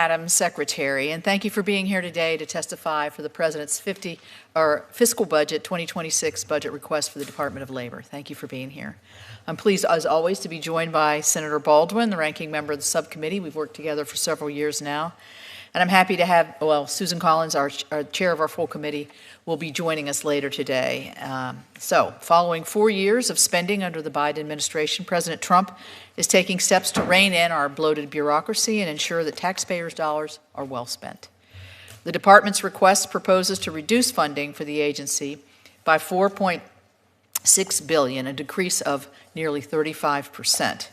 Madam Secretary, and thank you for being here today to testify for the President's fiscal budget 2026 budget request for the Department of Labor. Thank you for being here. I'm pleased, as always, to be joined by Senator Baldwin, the ranking member of the subcommittee. We've worked together for several years now. And I'm happy to have, Susan Collins, our chair of our full committee, will be joining us later today. So, following 4 years of spending under the Biden administration, President Trump is taking steps to rein in our bloated bureaucracy and ensure that taxpayers' dollars are well spent. The department's request proposes to reduce funding for the agency by $4.6 billion, a decrease of nearly 35%.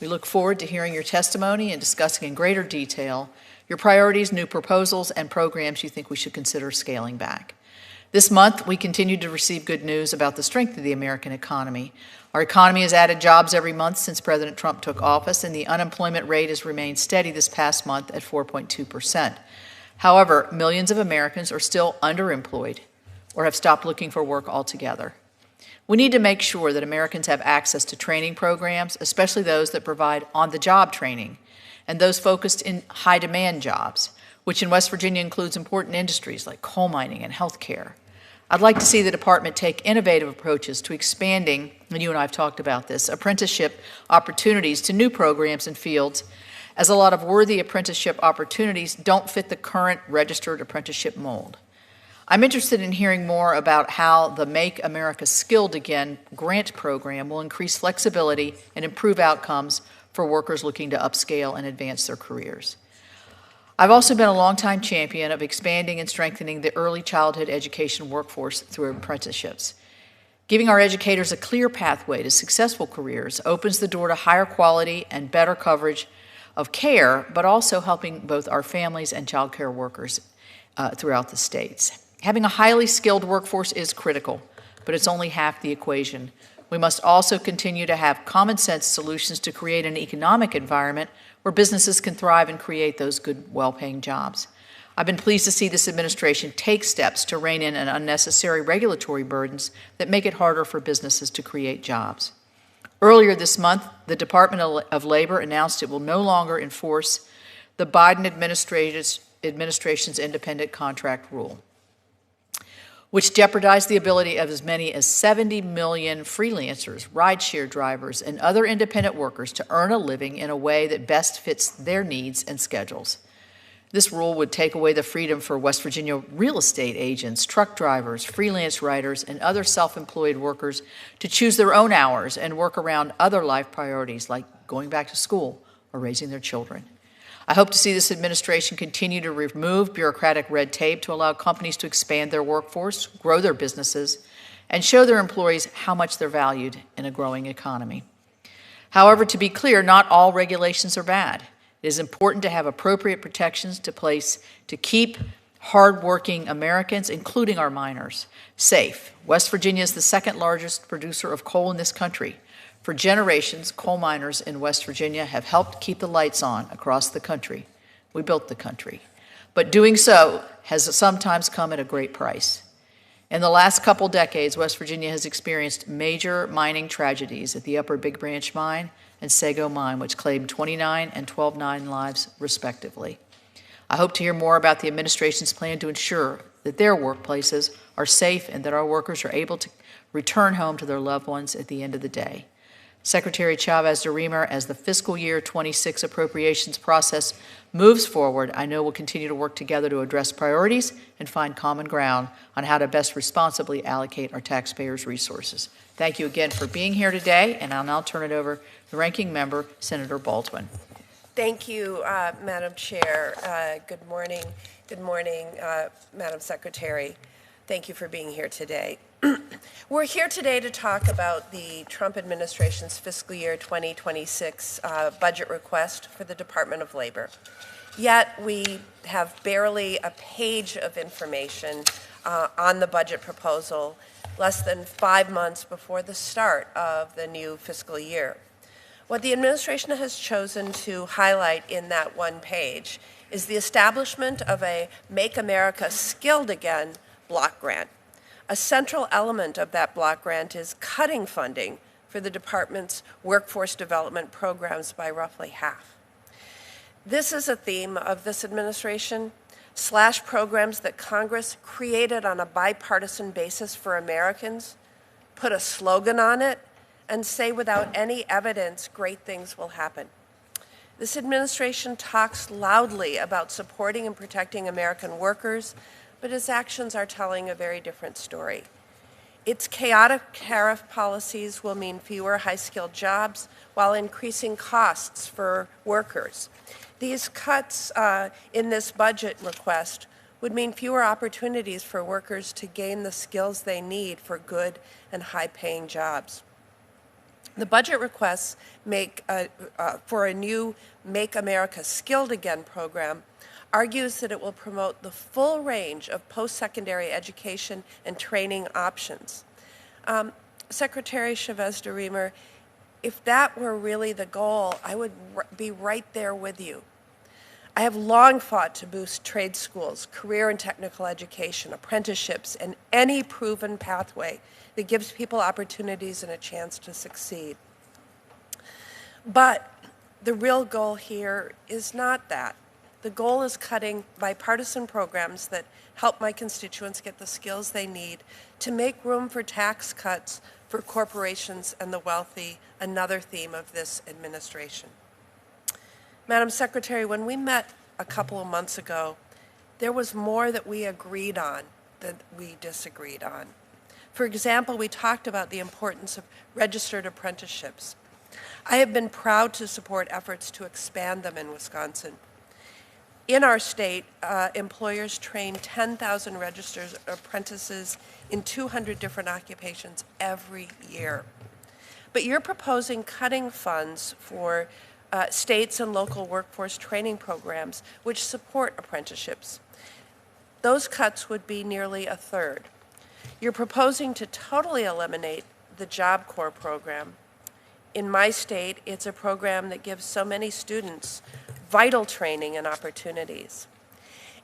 We look forward to hearing your testimony and discussing in greater detail your priorities, new proposals, and programs you think we should consider scaling back. This month, we continued to receive good news about the strength of the American economy. Our economy has added jobs every month since President Trump took office, and the unemployment rate has remained steady this past month at 4.2%. However, millions of Americans are still underemployed or have stopped looking for work altogether. We need to make sure that Americans have access to training programs, especially those that provide on-the-job training, and those focused in high-demand jobs, which in West Virginia includes important industries like coal mining and healthcare. I'd like to see the department take innovative approaches to expanding, and you and I have talked about this, apprenticeship opportunities to new programs and fields, as a lot of worthy apprenticeship opportunities don't fit the current registered apprenticeship mold. I'm interested in hearing more about how the Make America Skilled Again grant program will increase flexibility and improve outcomes for workers looking to upscale and advance their careers. I've also been a longtime champion of expanding and strengthening the early childhood education workforce through apprenticeships. Giving our educators a clear pathway to successful careers opens the door to higher quality and better coverage of care, but also helping both our families and childcare workers throughout the states. Having a highly skilled workforce is critical, but it's only half the equation. We must also continue to have common sense solutions to create an economic environment where businesses can thrive and create those good, well-paying jobs. I've been pleased to see this administration take steps to rein in unnecessary regulatory burdens that make it harder for businesses to create jobs. Earlier this month, the Department of Labor announced it will no longer enforce the Biden administration's independent contract rule, which jeopardized the ability of as many as 70 million freelancers, rideshare drivers, and other independent workers to earn a living in a way that best fits their needs and schedules. This rule would take away the freedom for West Virginia real estate agents, truck drivers, freelance writers, and other self-employed workers to choose their own hours and work around other life priorities like going back to school or raising their children. I hope to see this administration continue to remove bureaucratic red tape to allow companies to expand their workforce, grow their businesses, and show their employees how much they're valued in a growing economy. However, to be clear, not all regulations are bad. It is important to have appropriate protections to keep hardworking Americans, including our miners, safe. West Virginia is the second largest producer of coal in this country. For generations, coal miners in West Virginia have helped keep the lights on across the country. We built the country. But doing so has sometimes come at a great price. In the last couple decades, West Virginia has experienced major mining tragedies at the Upper Big Branch Mine and Sago Mine, which claimed 29 and 12 lives, respectively. I hope to hear more about the administration's plan to ensure that their workplaces are safe and that our workers are able to return home to their loved ones at the end of the day. Secretary Chavez-DeRemer, as the fiscal year 26 appropriations process moves forward, I know we'll continue to work together to address priorities and find common ground on how to best responsibly allocate our taxpayers' resources. Thank you again for being here today, and I'll now turn it over to the ranking member, Senator Baldwin. Thank you, Madam Chair. Good morning. Good morning, Madam Secretary. Thank you for being here today. We're here today to talk about the Trump administration's fiscal year 2026 budget request for the Department of Labor. Yet we have barely a page of information on the budget proposal less than 5 months before the start of the new fiscal year. What the administration has chosen to highlight in that one page is the establishment of a Make America Skilled Again block grant. A central element of that block grant is cutting funding for the department's workforce development programs by roughly half. This is a theme of this administration. Slash programs that Congress created on a bipartisan basis for Americans, put a slogan on it, and say without any evidence, great things will happen. This administration talks loudly about supporting and protecting American workers, but its actions are telling a very different story. Its chaotic tariff policies will mean fewer high-skilled jobs while increasing costs for workers. These cuts in this budget request would mean fewer opportunities for workers to gain the skills they need for good and high-paying jobs. The budget requests for a new Make America Skilled Again program argues that it will promote the full range of post-secondary education and training options. Secretary Chavez-DeRemer, if that were really the goal, I would be right there with you. I have long fought to boost trade schools, career and technical education, apprenticeships, and any proven pathway that gives people opportunities and a chance to succeed. But the real goal here is not that. The goal is cutting bipartisan programs that help my constituents get the skills they need to make room for tax cuts for corporations and the wealthy, another theme of this administration. Madam Secretary, when we met a couple of months ago, there was more that we agreed on than we disagreed on. For example, we talked about the importance of registered apprenticeships. I have been proud to support efforts to expand them in Wisconsin. In our state, employers train 10,000 registered apprentices in 200 different occupations every year. But you're proposing cutting funds for states and local workforce training programs which support apprenticeships. Those cuts would be nearly a third. You're proposing to totally eliminate the Job Corps program. In my state, it's a program that gives so many students vital training and opportunities.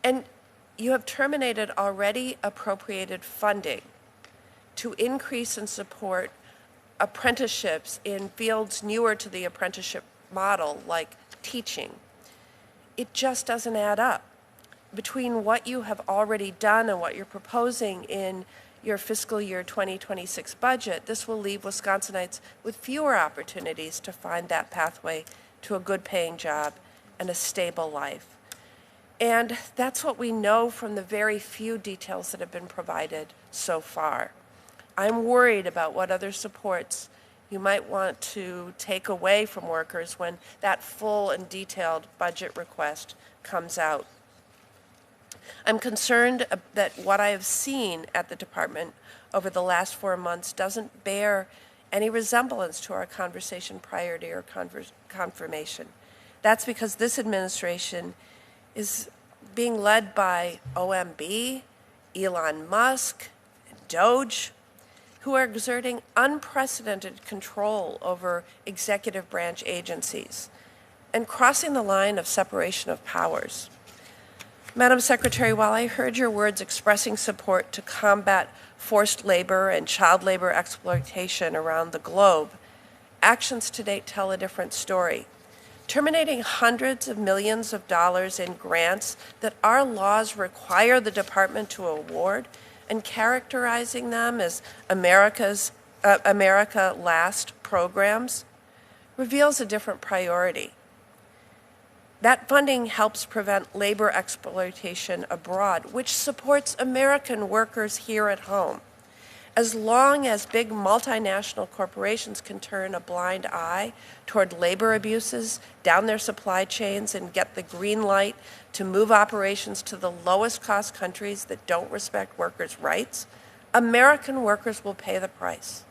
And you have terminated already appropriated funding to increase and support apprenticeships in fields newer to the apprenticeship model, like teaching. It just doesn't add up. Between what you have already done and what you're proposing in your fiscal year 2026 budget, this will leave Wisconsinites with fewer opportunities to find that pathway to a good-paying job and a stable life. And that's what we know from the very few details that have been provided so far. I'm worried about what other supports you might want to take away from workers when that full and detailed budget request comes out. I'm concerned that what I have seen at the department over the last 4 months doesn't bear any resemblance to our conversation prior to your confirmation. That's because this administration is being led by OMB, Elon Musk, and DOGE, who are exerting unprecedented control over executive branch agencies and crossing the line of separation of powers. Madam Secretary, while I heard your words expressing support to combat forced labor and child labor exploitation around the globe, actions to date tell a different story. Terminating hundreds of millions of dollars in grants that our laws require the department to award and characterizing them as America Last programs reveals a different priority. That funding helps prevent labor exploitation abroad, which supports American workers here at home. As long as big multinational corporations can turn a blind eye toward labor abuses down their supply chains and get the green light to move operations to the lowest cost countries that don't respect workers' rights, American workers will pay the price.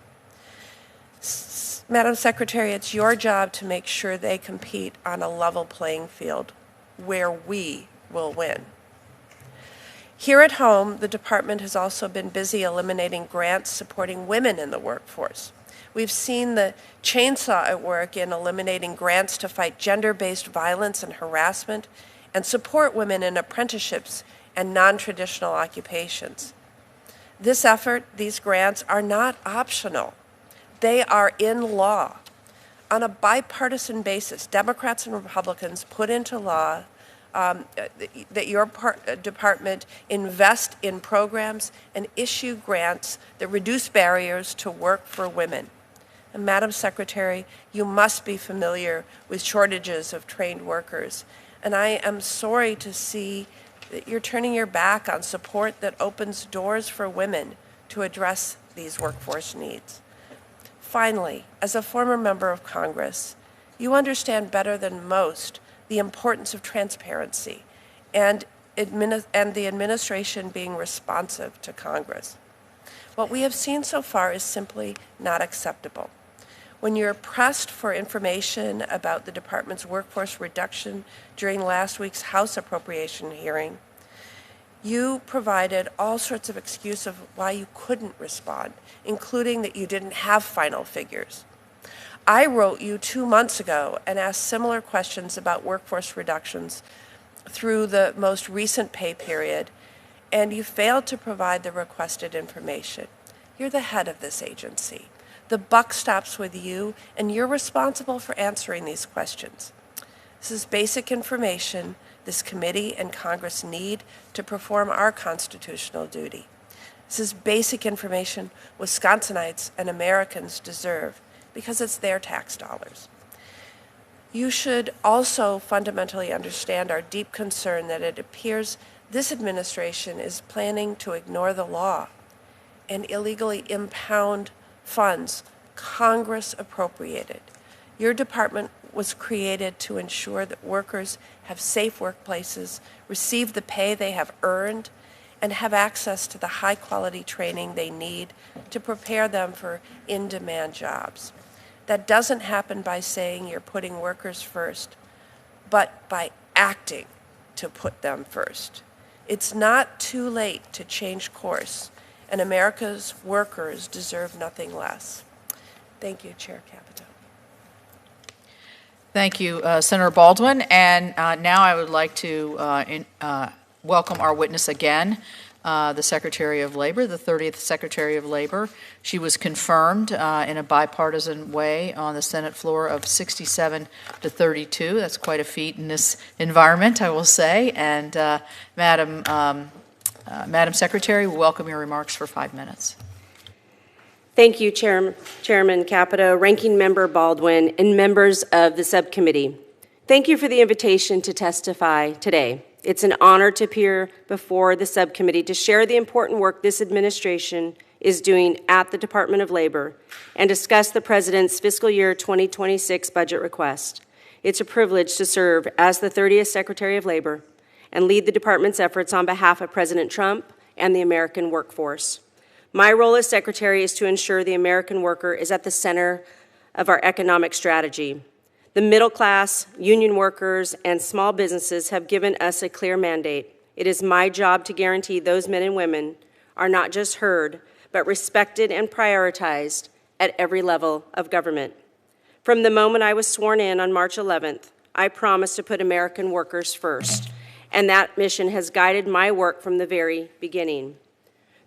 Madam Secretary, it's your job to make sure they compete on a level playing field where we will win. Here at home, the department has also been busy eliminating grants supporting women in the workforce. We've seen the chainsaw at work in eliminating grants to fight gender-based violence and harassment and support women in apprenticeships and non-traditional occupations. These grants are not optional. They are in law. on a bipartisan basis, Democrats and Republicans put into law that your department invest in programs and issue grants that reduce barriers to work for women. And Madam Secretary, you must be familiar with shortages of trained workers. And I am sorry to see that you're turning your back on support that opens doors for women to address these workforce needs. Finally, as a former member of Congress, you understand better than most the importance of transparency and the administration being responsive to Congress. What we have seen so far is simply not acceptable. When you're pressed for information about the department's workforce reduction during last week's House appropriation hearing, you provided all sorts of excuses of why you couldn't respond, including that you didn't have final figures. I wrote you 2 months ago and asked similar questions about workforce reductions through the most recent pay period, and you failed to provide the requested information. You're the head of this agency. The buck stops with you, and you're responsible for answering these questions. This is basic information this committee and Congress need to perform our constitutional duty. This is basic information Wisconsinites and Americans deserve, because it's their tax dollars. You should also fundamentally understand our deep concern that it appears this administration is planning to ignore the law and illegally impound funds Congress appropriated. Your department was created to ensure that workers have safe workplaces, receive the pay they have earned, and have access to the high-quality training they need to prepare them for in-demand jobs. That doesn't happen by saying you're putting workers first, but by acting to put them first. It's not too late to change course, and America's workers deserve nothing less. Thank you, Chair Capito. Thank you, Senator Baldwin. And now I would like to welcome our witness again, the Secretary of Labor, the 30th Secretary of Labor. She was confirmed in a bipartisan way on the Senate floor of 67 to 32. That's quite a feat in this environment, I will say. And Madam Secretary, we welcome your remarks for 5 minutes. Thank you, Chairman Capito, Ranking Member Baldwin, and members of the subcommittee. Thank you for the invitation to testify today. It's an honor to appear before the subcommittee to share the important work this administration is doing at the Department of Labor and discuss the President's fiscal year 2026 budget request. It's a privilege to serve as the 30th Secretary of Labor and lead the department's efforts on behalf of President Trump and the American workforce. My role as Secretary is to ensure the American worker is at the center of our economic strategy. The middle class, union workers, and small businesses have given us a clear mandate. It is my job to guarantee those men and women are not just heard, but respected and prioritized at every level of government. From the moment I was sworn in on March 11th, I promised to put American workers first, and that mission has guided my work from the very beginning.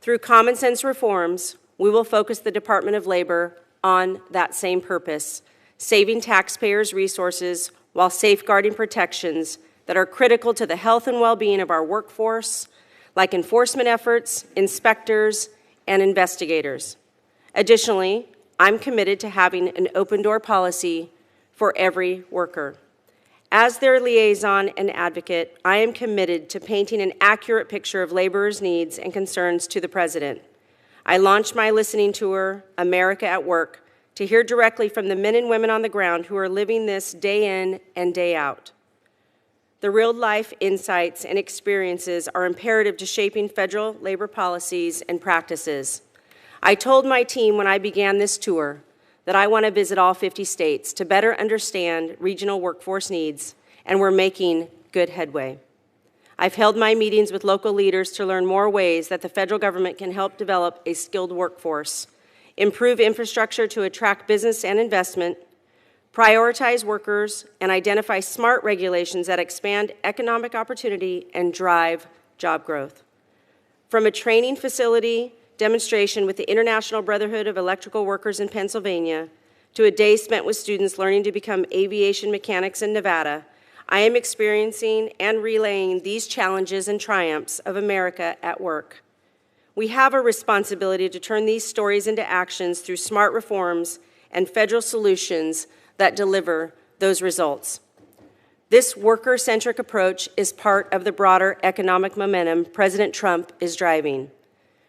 Through common sense reforms, we will focus the Department of Labor on that same purpose, saving taxpayers' resources while safeguarding protections that are critical to the health and well-being of our workforce, like enforcement efforts, inspectors, and investigators. Additionally, I'm committed to having an open-door policy for every worker. As their liaison and advocate, I am committed to painting an accurate picture of laborers' needs and concerns to the President. I launched my listening tour, America at Work, to hear directly from the men and women on the ground who are living this day in and day out. The real-life insights and experiences are imperative to shaping federal labor policies and practices. I told my team when I began this tour that I want to visit all 50 states to better understand regional workforce needs, and we're making good headway. I've held my meetings with local leaders to learn more ways that the federal government can help develop a skilled workforce, improve infrastructure to attract business and investment, prioritize workers, and identify smart regulations that expand economic opportunity and drive job growth. From a training facility demonstration with the International Brotherhood of Electrical Workers in Pennsylvania to a day spent with students learning to become aviation mechanics in Nevada, I am experiencing and relaying these challenges and triumphs of America at work. We have a responsibility to turn these stories into actions through smart reforms and federal solutions that deliver those results. This worker-centric approach is part of the broader economic momentum President Trump is driving.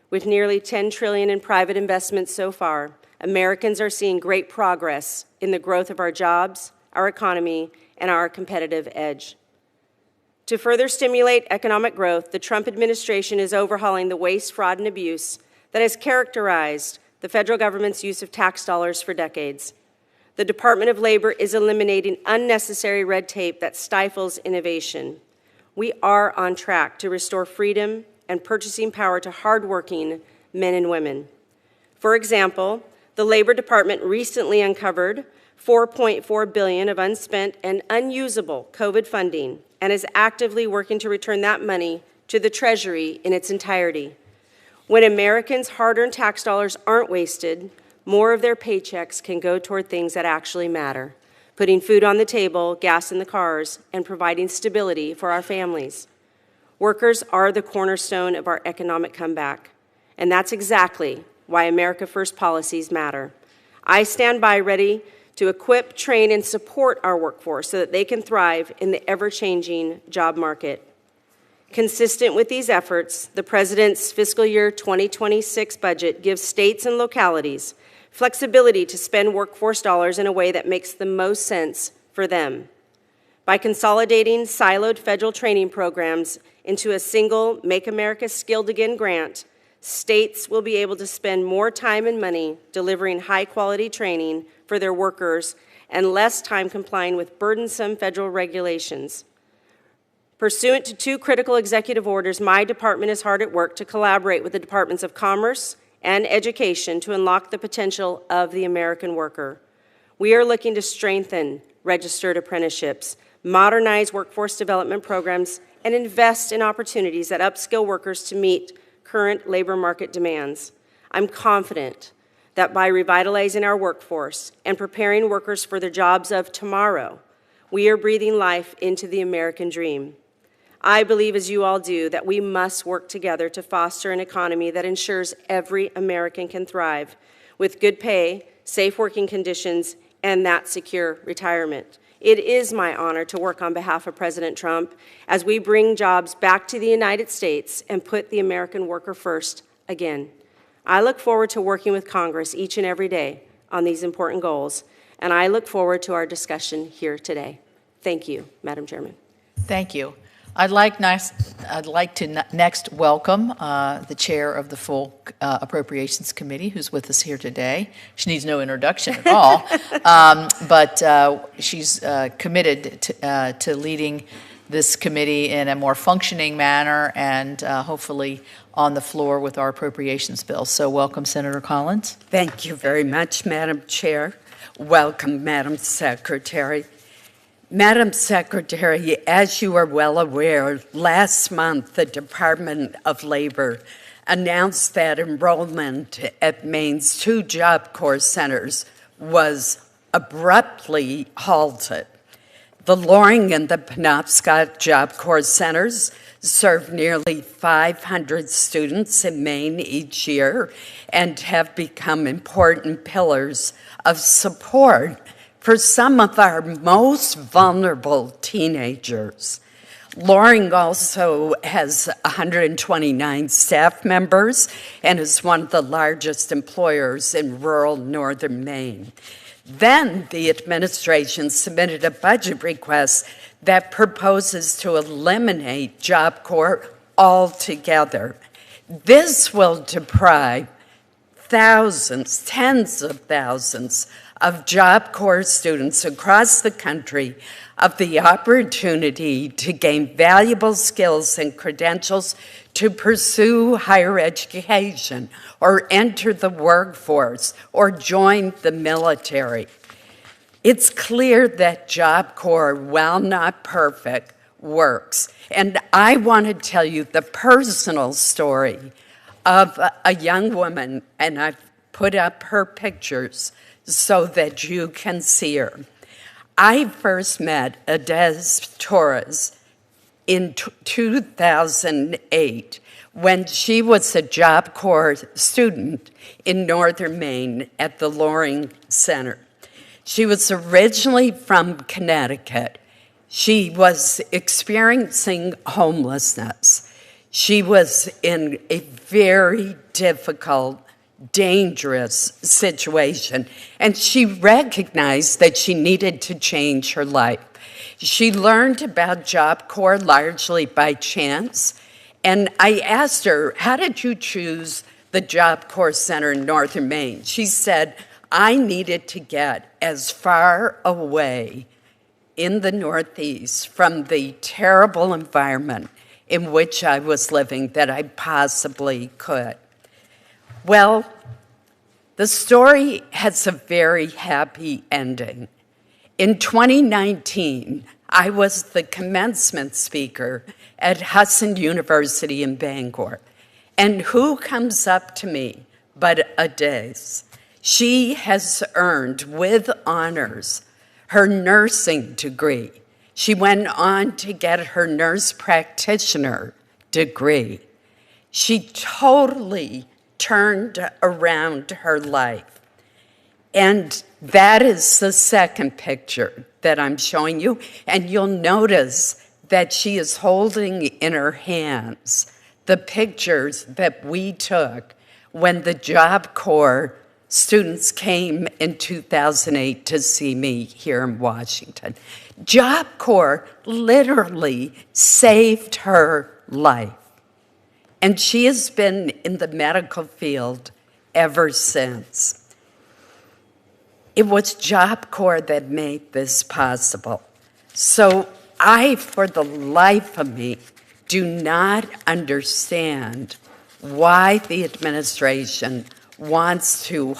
With nearly $10 trillion in private investments so far, Americans are seeing great progress in the growth of our jobs, our economy, and our competitive edge. To further stimulate economic growth, the Trump administration is overhauling the waste, fraud, and abuse that has characterized the federal government's use of tax dollars for decades. The Department of Labor is eliminating unnecessary red tape that stifles innovation. We are on track to restore freedom and purchasing power to hardworking men and women. For example, the Labor Department recently uncovered $4.4 billion of unspent and unusable COVID funding and is actively working to return that money to the Treasury in its entirety. When Americans' hard-earned tax dollars aren't wasted, more of their paychecks can go toward things that actually matter, putting food on the table, gas in the cars, and providing stability for our families. Workers are the cornerstone of our economic comeback, and that's exactly why America First policies matter. I stand by ready to equip, train, and support our workforce so that they can thrive in the ever-changing job market. Consistent with these efforts, the President's fiscal year 2026 budget gives states and localities flexibility to spend workforce dollars in a way that makes the most sense for them. By consolidating siloed federal training programs into a single Make America Skilled Again grant, states will be able to spend more time and money delivering high-quality training for their workers and less time complying with burdensome federal regulations. Pursuant to 2 critical executive orders, my department is hard at work to collaborate with the Departments of Commerce and Education to unlock the potential of the American worker. We are looking to strengthen registered apprenticeships, modernize workforce development programs, and invest in opportunities that upskill workers to meet current labor market demands. I'm confident that by revitalizing our workforce and preparing workers for the jobs of tomorrow, we are breathing life into the American dream. I believe, as you all do, that we must work together to foster an economy that ensures every American can thrive with good pay, safe working conditions, and that secure retirement. It is my honor to work on behalf of President Trump as we bring jobs back to the United States and put the American worker first again. I look forward to working with Congress each and every day on these important goals, and I look forward to our discussion here today. Thank you, Madam Chairman. Thank you. I'd like to next welcome the chair of the full Appropriations Committee, who's with us here today. She needs no introduction at all, but she's committed to leading this committee in a more functioning manner and hopefully on the floor with our appropriations bill. So welcome, Senator Collins. Thank you very much, Madam Chair. Welcome, Madam Secretary. Madam Secretary, as you are well aware, last month the Department of Labor announced that enrollment at Maine's 2 Job Corps centers was abruptly halted. The Loring and the Penobscot Job Corps centers serve nearly 500 students in Maine each year and have become important pillars of support for some of our most vulnerable teenagers. Loring also has 129 staff members and is one of the largest employers in rural northern Maine. Then the administration submitted a budget request that proposes to eliminate Job Corps altogether. This will deprive thousands, tens of thousands of Job Corps students across the country of the opportunity to gain valuable skills and credentials to pursue higher education or enter the workforce or join the military. It's clear that Job Corps, while not perfect, works. And I want to tell you the personal story of a young woman, and I've put up her pictures, so that you can see her. I first met Adez Torres in 2008 when she was a Job Corps student in Northern Maine at the Loring Center. She was originally from Connecticut. She was experiencing homelessness. She was in a very difficult, dangerous situation, and she recognized that she needed to change her life. She learned about Job Corps largely by chance, and I asked her, how did you choose the Job Corps Center in Northern Maine? She said, I needed to get as far away in the Northeast from the terrible environment in which I was living that I possibly could. Well, the story has a very happy ending. In 2019, I was the commencement speaker at Hudson University in Bangor. And who comes up to me but Adez? She has earned with honors her nursing degree. She went on to get her nurse practitioner degree. She totally turned around her life. And that is the second picture that I'm showing you. And you'll notice that she is holding in her hands the pictures that we took when the Job Corps students came in 2008 to see me here in Washington. Job Corps literally saved her life. And she has been in the medical field ever since. It was Job Corps that made this possible. So I, for the life of me, do not understand why the administration wants to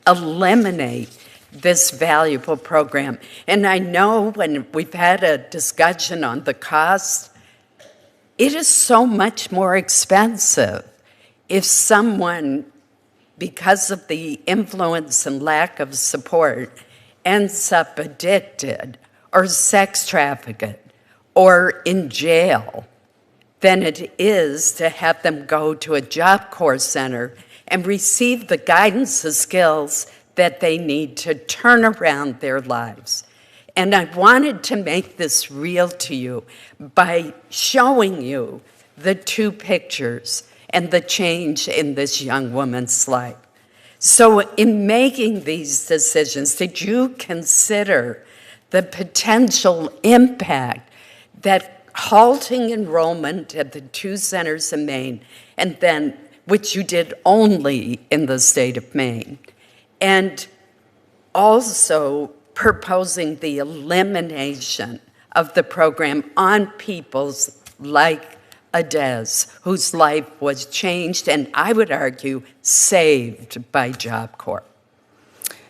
eliminate this valuable program. And I know when we've had a discussion on the cost, it is so much more expensive if someone, because of the influence and lack of support, ends up addicted or sex trafficked or in jail than it is to have them go to a Job Corps center and receive the guidance and skills that they need to turn around their lives. And I wanted to make this real to you by showing you the two pictures and the change in this young woman's life. So in making these decisions, did you consider the potential impact that halting enrollment at the two centers in Maine, and then, which you did only in the state of Maine, and also proposing the elimination of the program on people's like Adez, whose life was changed and I would argue saved by Job Corps?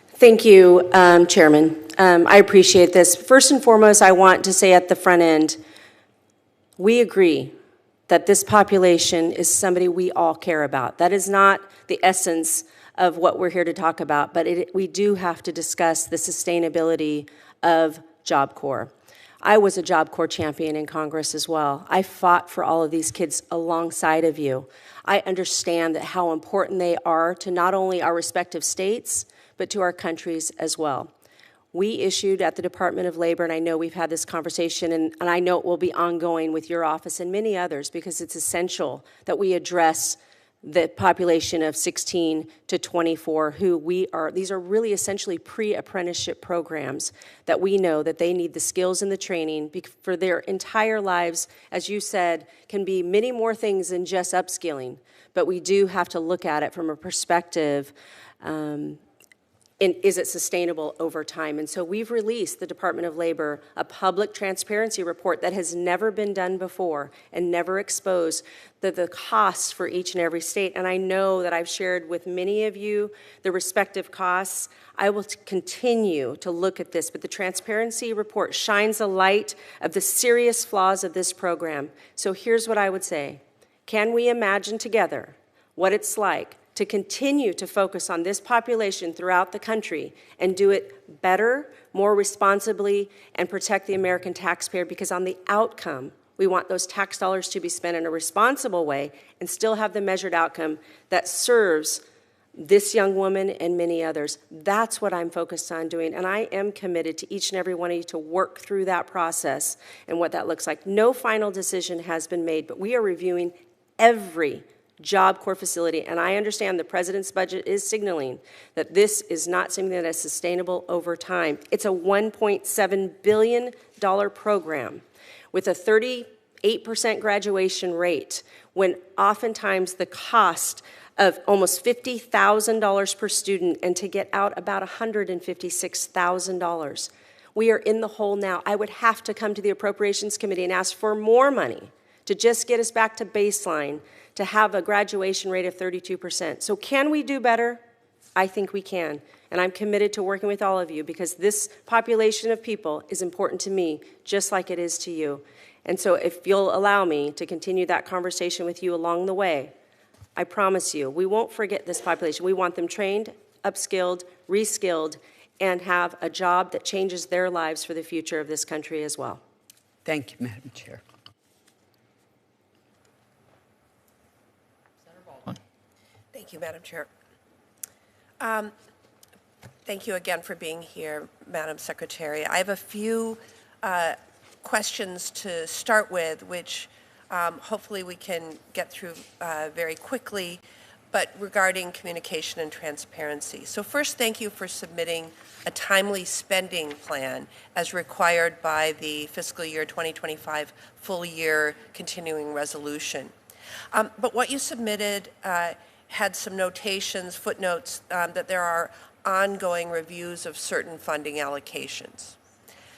Thank you, Chairman. I appreciate this. First and foremost, I want to say at the front end, we agree that this population is somebody we all care about. That is not the essence of what we're here to talk about, but we do have to discuss the sustainability of Job Corps. I was a Job Corps champion in Congress as well. I fought for all of these kids alongside of you. I understand that how important they are to not only our respective states, but to our countries as well. We issued at the Department of Labor, and I know we've had this conversation, and I know it will be ongoing with your office and many others, because it's essential that we address the population of 16 to 24 these are really essentially pre-apprenticeship programs that we know that they need the skills and the training for their entire lives, as you said, can be many more things than just upskilling, but we do have to look at it from a perspective is it sustainable over time? And so we've released, the Department of Labor, a public transparency report that has never been done before and never exposed the costs for each and every state. And I know that I've shared with many of you the respective costs. I will continue to look at this, but the transparency report shines a light of the serious flaws of this program. So here's what I would say. Can we imagine together what it's like to continue to focus on this population throughout the country and do it better, more responsibly, and protect the American taxpayer, because on the outcome, we want those tax dollars to be spent in a responsible way and still have the measured outcome that serves this young woman and many others. That's what I'm focused on doing, and I am committed to each and every one of you to work through that process and what that looks like. No final decision has been made, but we are reviewing every Job Corps facility, and I understand the President's budget is signaling that this is not something that is sustainable over time. It's a $1.7 billion program with a 38% graduation rate, when oftentimes the cost of almost $50,000 per student, and to get out about $156,000. We are in the hole now. I would have to come to the Appropriations Committee and ask for more money to just get us back to baseline, to have a graduation rate of 32%. So can we do better? I think we can. And I'm committed to working with all of you, because this population of people is important to me, just like it is to you. And so if you'll allow me to continue that conversation with you along the way, I promise you, we won't forget this population. We want them trained, upskilled, reskilled, and have a job that changes their lives for the future of this country as well. Thank you, Madam Chair. Thank you, Madam Chair. Thank you again for being here, Madam Secretary. I have a few questions to start with, which hopefully we can get through very quickly, but regarding communication and transparency. So first, thank you for submitting a timely spending plan as required by the fiscal year 2025 full year continuing resolution. But what you submitted had some notations, footnotes, that there are ongoing reviews of certain funding allocations.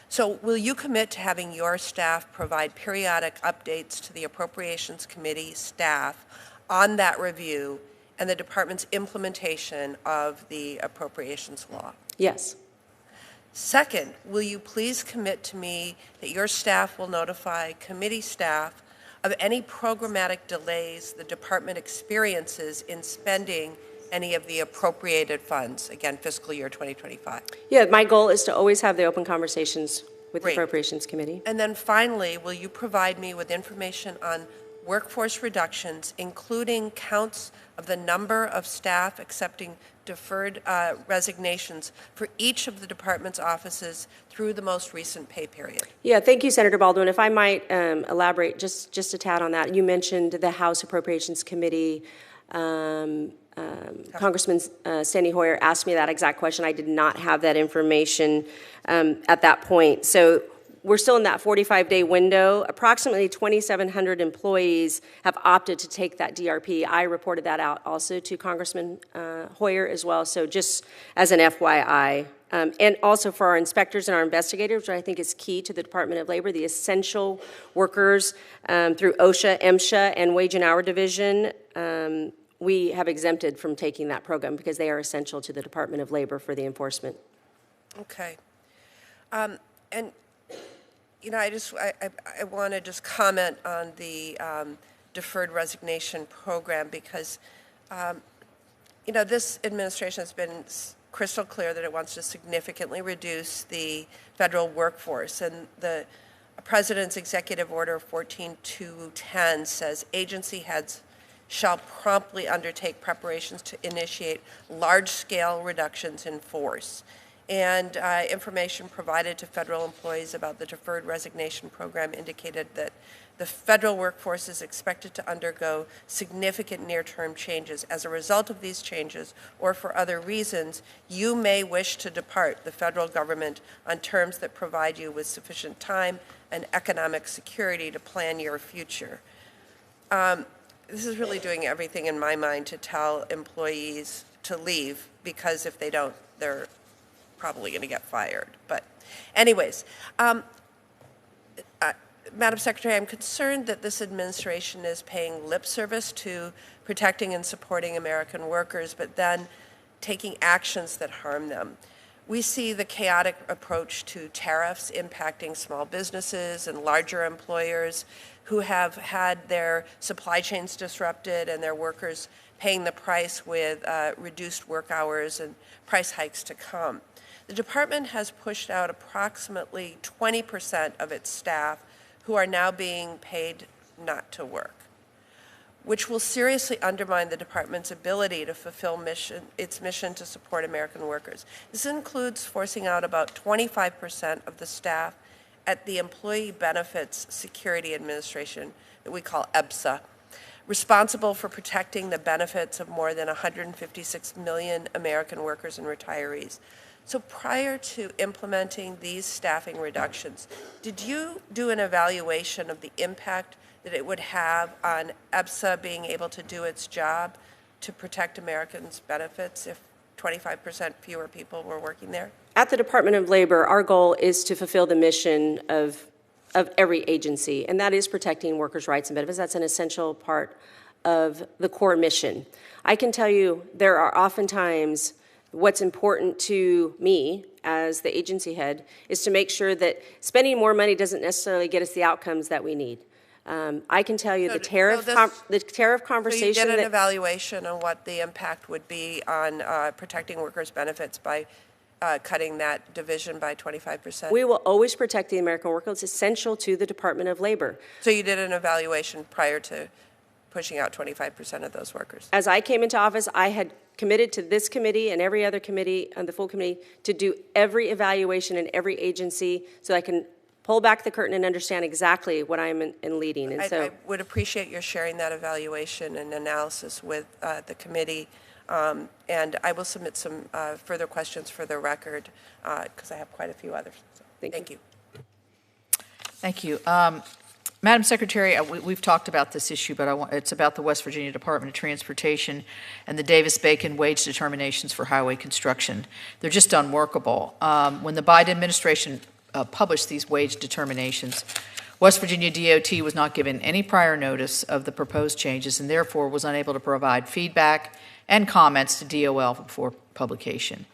So will you commit to having your staff provide periodic updates to the Appropriations Committee staff on that review and the department's implementation of the appropriations law? Yes. Second, will you please commit to me that your staff will notify committee staff of any programmatic delays the department experiences in spending any of the appropriated funds, again, fiscal year 2025? Yeah, my goal is to always have the open conversations with Great. the Appropriations Committee. And then finally, will you provide me with information on workforce reductions, including counts of the number of staff accepting deferred resignations for each of the department's offices through the most recent pay period? Yeah, thank you, Senator Baldwin. If I might elaborate just a tad on that. You mentioned the House Appropriations Committee. Congressman Steny Hoyer asked me that exact question. I did not have that information at that point. So we're still in that 45-day window. Approximately 2,700 employees have opted to take that DRP. I reported that out also to Congressman Hoyer as well, so just as an FYI. And also for our inspectors and our investigators, which I think is key to the Department of Labor, the essential workers through OSHA, MSHA, and Wage and Hour Division, we have exempted from taking that program because they are essential to the Department of Labor for the enforcement. Okay. And, you know, I want to just comment on the deferred resignation program because, you know, this administration has been crystal clear that it wants to significantly reduce the federal workforce. And the President's Executive Order 14210 says agency heads shall promptly undertake preparations to initiate large-scale reductions in force. And information provided to federal employees about the deferred resignation program indicated that the federal workforce is expected to undergo significant near-term changes. As a result of these changes, or for other reasons, you may wish to depart the federal government on terms that provide you with sufficient time and economic security to plan your future. This is really doing everything in my mind to tell employees to leave, because if they don't, they're probably going to get fired. But anyways, Madam Secretary, I'm concerned that this administration is paying lip service to protecting and supporting American workers, but then taking actions that harm them. We see the chaotic approach to tariffs impacting small businesses and larger employers who have had their supply chains disrupted and their workers paying the price with reduced work hours and price hikes to come. The department has pushed out approximately 20% of its staff who are now being paid not to work, which will seriously undermine the department's ability to fulfill its mission to support American workers. This includes forcing out about 25% of the staff at the Employee Benefits Security Administration, that we call EBSA, responsible for protecting the benefits of more than 156 million American workers and retirees. So prior to implementing these staffing reductions, did you do an evaluation of the impact that it would have on EBSA being able to do its job to protect Americans' benefits if 25% fewer people were working there? At the Department of Labor, our goal is to fulfill the mission of every agency, and that is protecting workers' rights and benefits. That's an essential part of the core mission. I can tell you there are oftentimes what's important to me as the agency head is to make sure that spending more money doesn't necessarily get us the outcomes that we need. I can tell you the tariff conversation. So you did an evaluation on what the impact would be on protecting workers' benefits by cutting that division by 25%? We will always protect the American worker. It's essential to the Department of Labor. So you did an evaluation prior to pushing out 25% of those workers? As I came into office, I had committed to this committee and every other committee, and the full committee, to do every evaluation in every agency so I can pull back the curtain and understand exactly what I'm in leading. And I would appreciate your sharing that evaluation and analysis with the committee. And I will submit some further questions for the record because I have quite a few others. So, thank you. Thank you. Madam Secretary, we've talked about this issue, but it's about the West Virginia Department of Transportation and the Davis-Bacon wage determinations for highway construction. They're just unworkable. When the Biden administration published these wage determinations, West Virginia DOT was not given any prior notice of the proposed changes and therefore was unable to provide feedback and comments to DOL before publication.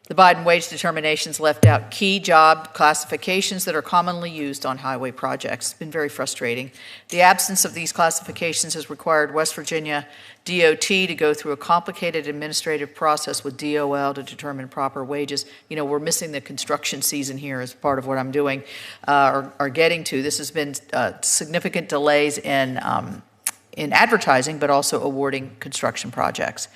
The Biden wage determinations left out key job classifications that are commonly used on highway projects. It's been very frustrating. The absence of these classifications has required West Virginia DOT to go through a complicated administrative process with DOL to determine proper wages. You know, we're missing the construction season here as part of what I'm doing, or getting to. This has been significant delays in advertising, but also awarding construction projects.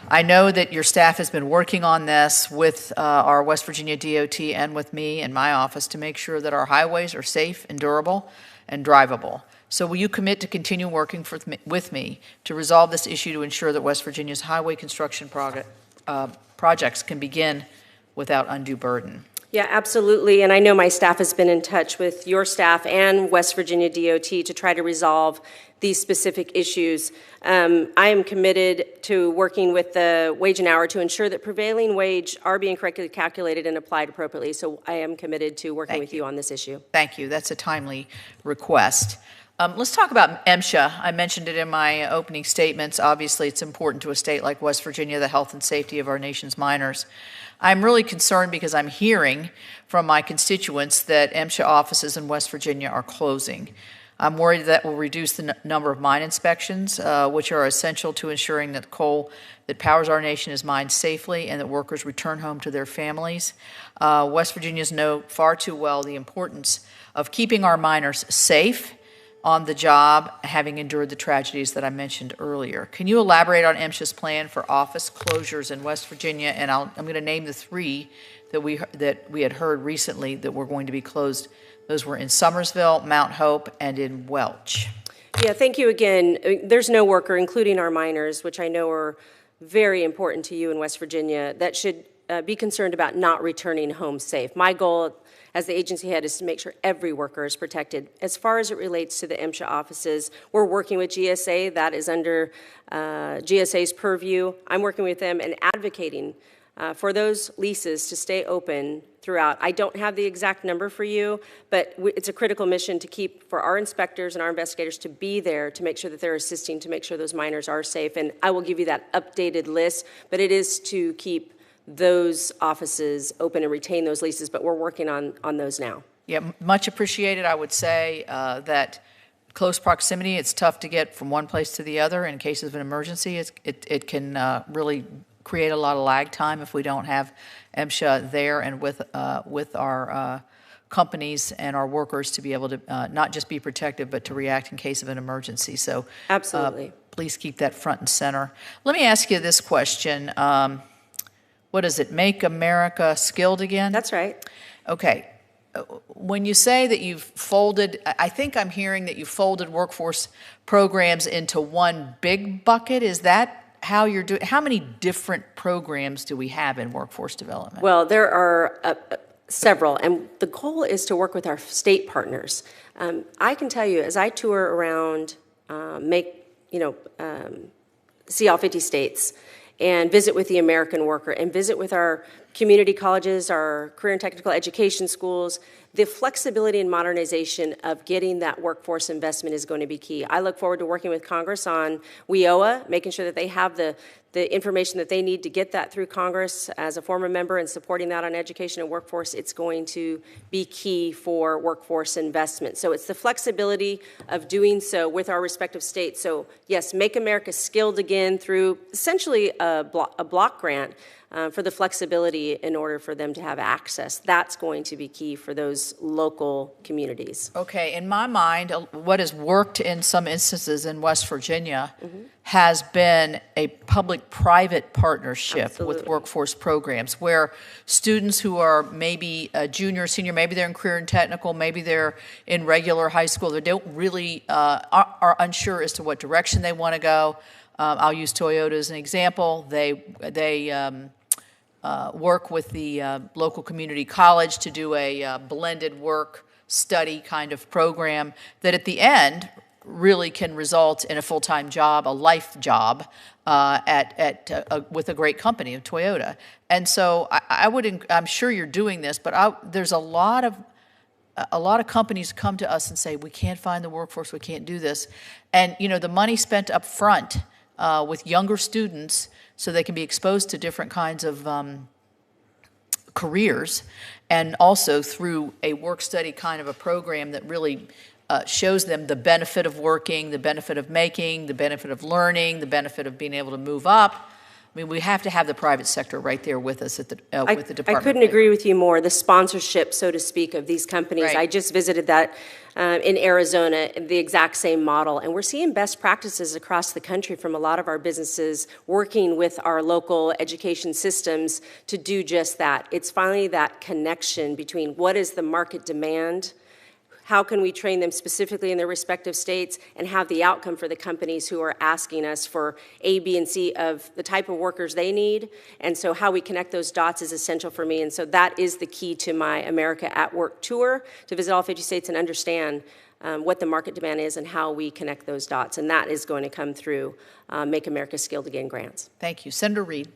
I know that your staff has been working on this with our West Virginia DOT and with me and my office to make sure that our highways are safe and durable and drivable. So will you commit to continue working with me to resolve this issue to ensure that West Virginia's highway construction projects can begin without undue burden? Yeah, absolutely. And I know my staff has been in touch with your staff and West Virginia DOT to try to resolve these specific issues. I am committed to working with the wage and hour to ensure that prevailing wage are being correctly calculated and applied appropriately. So I am committed to working with you on this issue. Thank you. That's a timely request. Let's talk about MSHA. I mentioned it in my opening statements. Obviously, it's important to a state like West Virginia, the health and safety of our nation's minors. I'm really concerned because I'm hearing from my constituents that MSHA offices in West Virginia are closing. I'm worried that will reduce the number of mine inspections, which are essential to ensuring that coal that powers our nation is mined safely and that workers return home to their families. West Virginians know far too well the importance of keeping our miners safe on the job, having endured the tragedies that I mentioned earlier. Can you elaborate on MSHA's plan for office closures in West Virginia? And I'm going to name the three that we had heard recently that were going to be closed. Those were in Summersville, Mount Hope, and in Welch. Yeah, thank you again. There's no worker, including our miners, which I know are very important to you in West Virginia, that should be concerned about not returning home safe. My goal as the agency head is to make sure every worker is protected. As far as it relates to the MSHA offices, we're working with GSA. That is under GSA's purview. I'm working with them and advocating for those leases to stay open throughout. I don't have the exact number for you, but it's a critical mission to keep for our inspectors and our investigators to be there to make sure that they're assisting to make sure those miners are safe. And I will give you that updated list, but it is to keep those offices open and retain those leases, but we're working on those now. Yeah, much appreciated. I would say that close proximity, it's tough to get from one place to the other. In cases of an emergency, it can really create a lot of lag time if we don't have MSHA there and with our companies and our workers to be able to not just be protective, but to react in case of an emergency. So Absolutely. Please keep that front and center. Let me ask you this question. What is it, Make America Skilled Again? That's right. Okay. When you say that you've folded, I think I'm hearing that you folded workforce programs into one big bucket. Is that how you're doing? How many different programs do we have in workforce development? Well, there are several, and the goal is to work with our state partners. I can tell you, as I tour around, see all 50 states, and visit with the American worker, and visit with our community colleges, our career and technical education schools, the flexibility and modernization of getting that workforce investment is going to be key. I look forward to working with Congress on WIOA, making sure that they have the information that they need to get that through Congress. As a former member and supporting that on education and workforce, it's going to be key for workforce investment. So it's the flexibility of doing so with our respective states. So yes, Make America Skilled Again through essentially a block grant for the flexibility in order for them to have access. That's going to be key for those local communities. Okay, in my mind, what has worked in some instances in West Virginia has been a public-private partnership Absolutely. with workforce programs where students who are maybe a junior, senior, maybe they're in career and technical, maybe they're in regular high school, they don't really are unsure as to what direction they want to go. I'll use Toyota as an example. They work with the local community college to do a blended work study kind of program that at the end really can result in a full-time job, a life job with a great company, Toyota. And so I'm sure you're doing this, but there's a lot of companies come to us and say, we can't find the workforce, we can't do this. And, the money spent up front with younger students so they can be exposed to different kinds of careers, and also through a work-study kind of a program that really shows them the benefit of working, the benefit of making, the benefit of learning, the benefit of being able to move up. I mean, we have to have the private sector right there with us with the Department. I couldn't agree with you more. The sponsorship, so to speak, of these companies. Right. I just visited that in Arizona, the exact same model. And we're seeing best practices across the country from a lot of our businesses working with our local education systems to do just that. It's finally that connection between what is the market demand, how can we train them specifically in their respective states, and have the outcome for the companies who are asking us for A, B, and C of the type of workers they need. And so how we connect those dots is essential for me. And so that is the key to my America at Work tour, to visit all 50 states and understand what the market demand is and how we connect those dots. And that is going to come through Make America Skilled Again grants. Thank you. Senator Reed.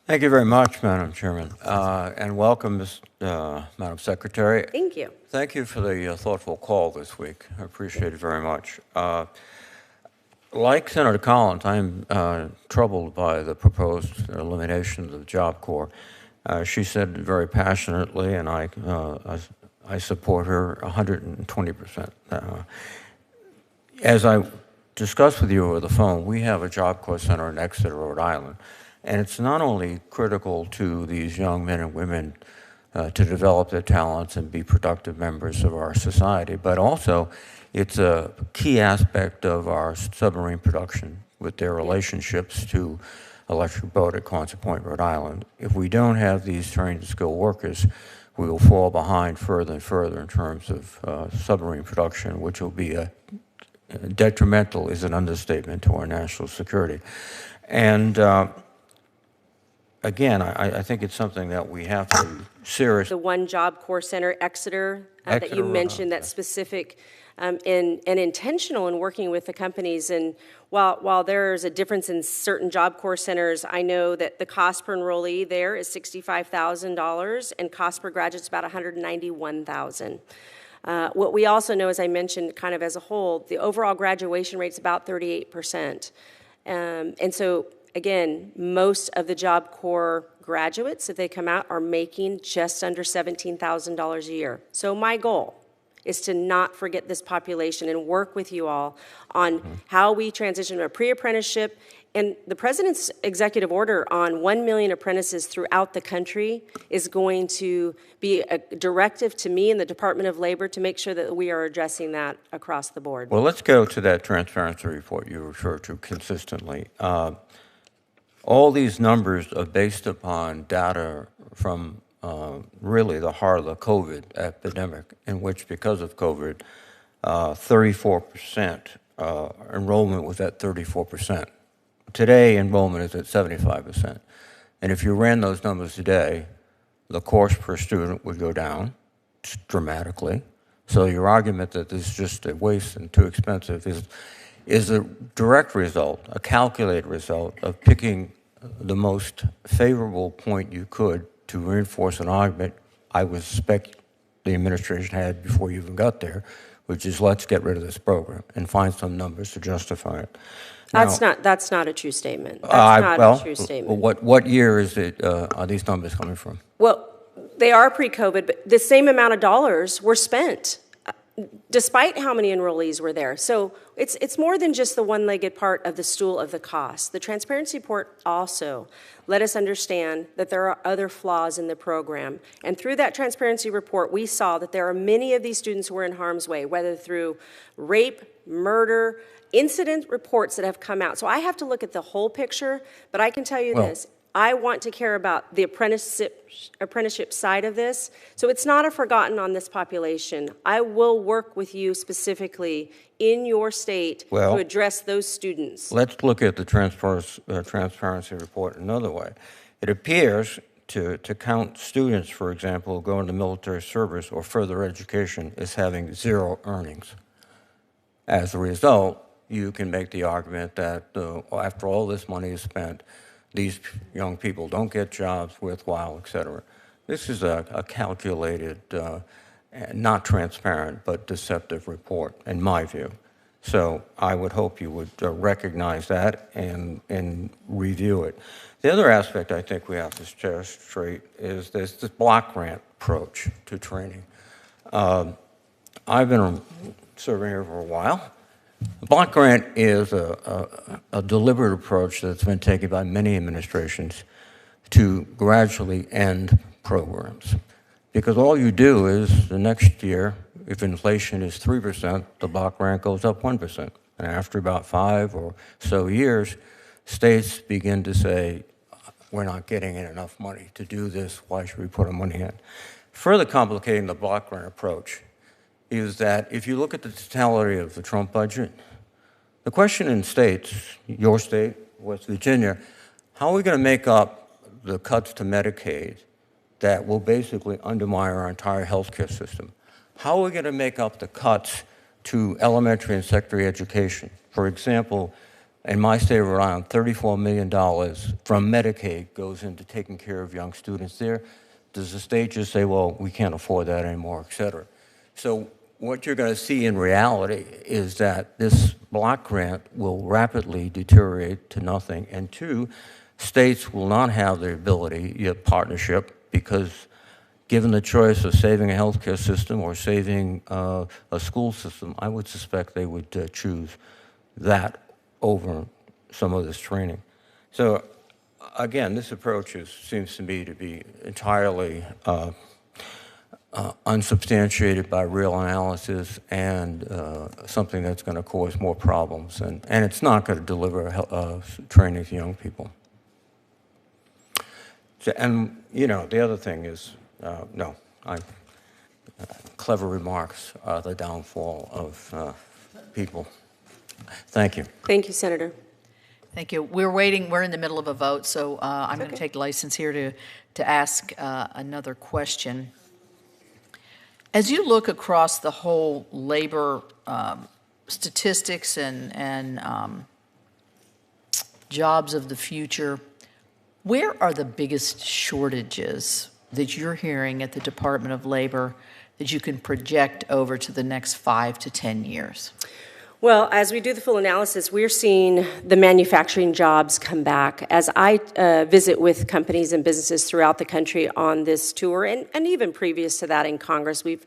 Thank you very much, Madam Chairman, and welcome, Madam Secretary. Thank you. Thank you for the thoughtful call this week. I appreciate it very much. Like Senator Collins, I'm troubled by the proposed elimination of the Job Corps. She said it very passionately, and I support her 120%. As I discussed with you over the phone, we have a Job Corps Center in Exeter, Rhode Island. And it's not only critical to these young men and women to develop their talents and be productive members of our society, but also it's a key aspect of our submarine production with their relationships to Electric Boat at Quonset Point, Rhode Island. If we don't have these trained and skilled workers, we will fall behind further and further in terms of submarine production, which will be detrimental is an understatement to our national security. And again, I think it's something that we have to seriously. The one Job Corps Center, Exeter, that Exeter, you Rhode mentioned, Island, that's specific and intentional in working with the companies. And while there's a difference in certain Job Corps centers, I know that the cost per enrollee there is $65,000, and cost per graduate is about $191,000. What we also know, as I mentioned, kind of as a whole, the overall graduation rate is about 38%. And so again, most of the Job Corps graduates, if they come out, are making just under $17,000 a year. So my goal is to not forget this population and work with you all on how we transition to a pre-apprenticeship. And the president's executive order on 1 million apprentices throughout the country is going to be a directive to me and the Department of Labor to make sure that we are addressing that across the board. Well, let's go to that transparency report you refer to consistently. All these numbers are based upon data from really the heart of the COVID epidemic, in which, because of COVID, 34% enrollment was at 34%. Today, enrollment is at 75%. And if you ran those numbers today, the course per student would go down dramatically. So your argument that this is just a waste and too expensive is a direct result, a calculated result of picking the most favorable point you could to reinforce an argument I would suspect the administration had before you even got there, which is let's get rid of this program and find some numbers to justify it. That's not a true statement. That's not a true statement. What year is it? Are these numbers coming from? Well, they are pre-COVID, but the same amount of dollars were spent, despite how many enrollees were there. So it's more than just the one-legged part of the stool of the cost. The transparency report also let us understand that there are other flaws in the program. And through that transparency report, we saw that there are many of these students who are in harm's way, whether through rape, murder, incident reports that have come out. So I have to look at the whole picture, but I can tell you this. I want to care about the apprenticeship side of this. So it's not a forgotten on this population. I will work with you specifically in your state to address those students. Let's look at the transparency report another way. It appears to count students, for example, who go into military service or further education as having zero earnings. As a result, you can make the argument that after all this money is spent, these young people don't get jobs worthwhile, et cetera. This is a calculated, not transparent, but deceptive report, in my view. So I would hope you would recognize that and review it. The other aspect I think we have to share straight is this block grant approach to training. I've been serving here for a while. The block grant is a deliberate approach that's been taken by many administrations to gradually end programs. Because all you do is the next year, if inflation is 3%, the block grant goes up 1%. And after about 5 or so years, states begin to say, we're not getting enough money to do this, why should we put our money in? Further complicating the block grant approach is that if you look at the totality of the Trump budget, the question in states, your state, West Virginia, how are we going to make up the cuts to Medicaid that will basically undermine our entire healthcare system? How are we going to make up the cuts to elementary and secondary education? For example, in my state of Rhode Island, $34 million from Medicaid goes into taking care of young students there. Does the state just say, well, we can't afford that anymore, et cetera? So what you're going to see in reality is that this block grant will rapidly deteriorate to nothing. And two, states will not have the ability, yet partnership, because given the choice of saving a healthcare system or saving a school system, I would suspect they would choose that over some of this training. So again, this approach seems to me to be entirely unsubstantiated by real analysis and something that's going to cause more problems. And it's not going to deliver training to young people. So, and, you know, the other thing is, clever remarks are the downfall of people. Thank you. Thank you, Senator. Thank you. We're waiting. We're in the middle of a vote, so I'm going to take license here to ask another question. As you look across the whole labor statistics and jobs of the future, where are the biggest shortages that you're hearing at the Department of Labor that you can project over to the next 5 to 10 years? Well, as we do the full analysis, we're seeing the manufacturing jobs come back. As I visit with companies and businesses throughout the country on this tour, and even previous to that in Congress, we've,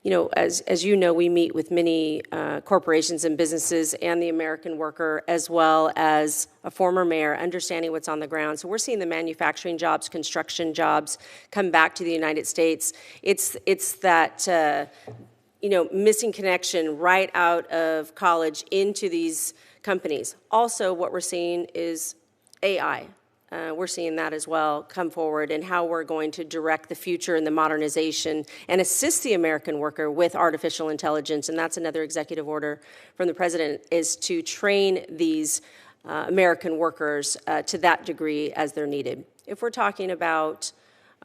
as you know, we meet with many corporations and businesses and the American worker, as well as a former mayor, understanding what's on the ground. So we're seeing the manufacturing jobs, construction jobs come back to the United States. It's that missing connection right out of college into these companies. Also, what we're seeing is AI. We're seeing that as well come forward, and how we're going to direct the future and the modernization and assist the American worker with artificial intelligence. And that's another executive order from the president, is to train these American workers to that degree as they're needed. If we're talking about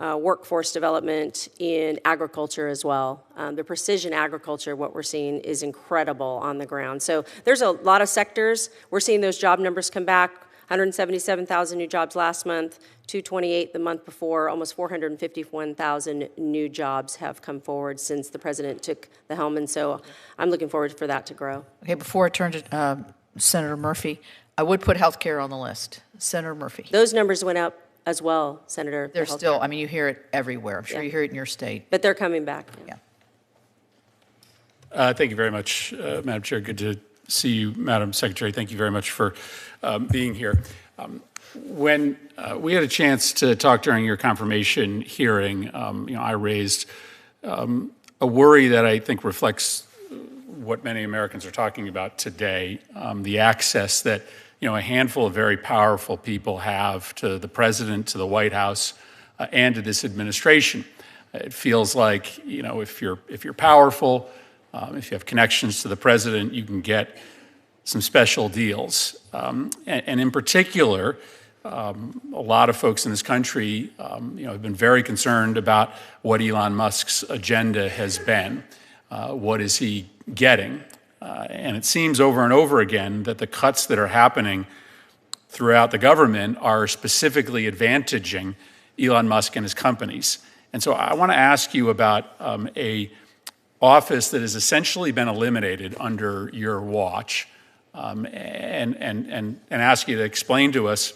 workforce development in agriculture as well. The precision agriculture, what we're seeing is incredible on the ground. So there's a lot of sectors. We're seeing those job numbers come back. 177,000 new jobs last month, 228 the month before, almost 451,000 new jobs have come forward since the president took the helm. And so I'm looking forward for that to grow. Okay, before I turn to Senator Murphy, I would put healthcare on the list. Senator Murphy. Those numbers went up as well, Senator. They're still, I mean, you hear it everywhere. I'm sure you hear it in your state. But they're coming back. Yeah. Thank you very much, Madam Chair. Good to see you, Madam Secretary. Thank you very much for being here. When we had a chance to talk during your confirmation hearing, I raised a worry that I think reflects what many Americans are talking about today, the access that a handful of very powerful people have to the president, to the White House, and to this administration. It feels like, if you're powerful, if you have connections to the president, you can get some special deals. And in particular, a lot of folks in this country, have been very concerned about what Elon Musk's agenda has been. What is he getting? And it seems over and over again that the cuts that are happening throughout the government are specifically advantaging Elon Musk and his companies. And so I want to ask you about a office that has essentially been eliminated under your watch, and ask you to explain to us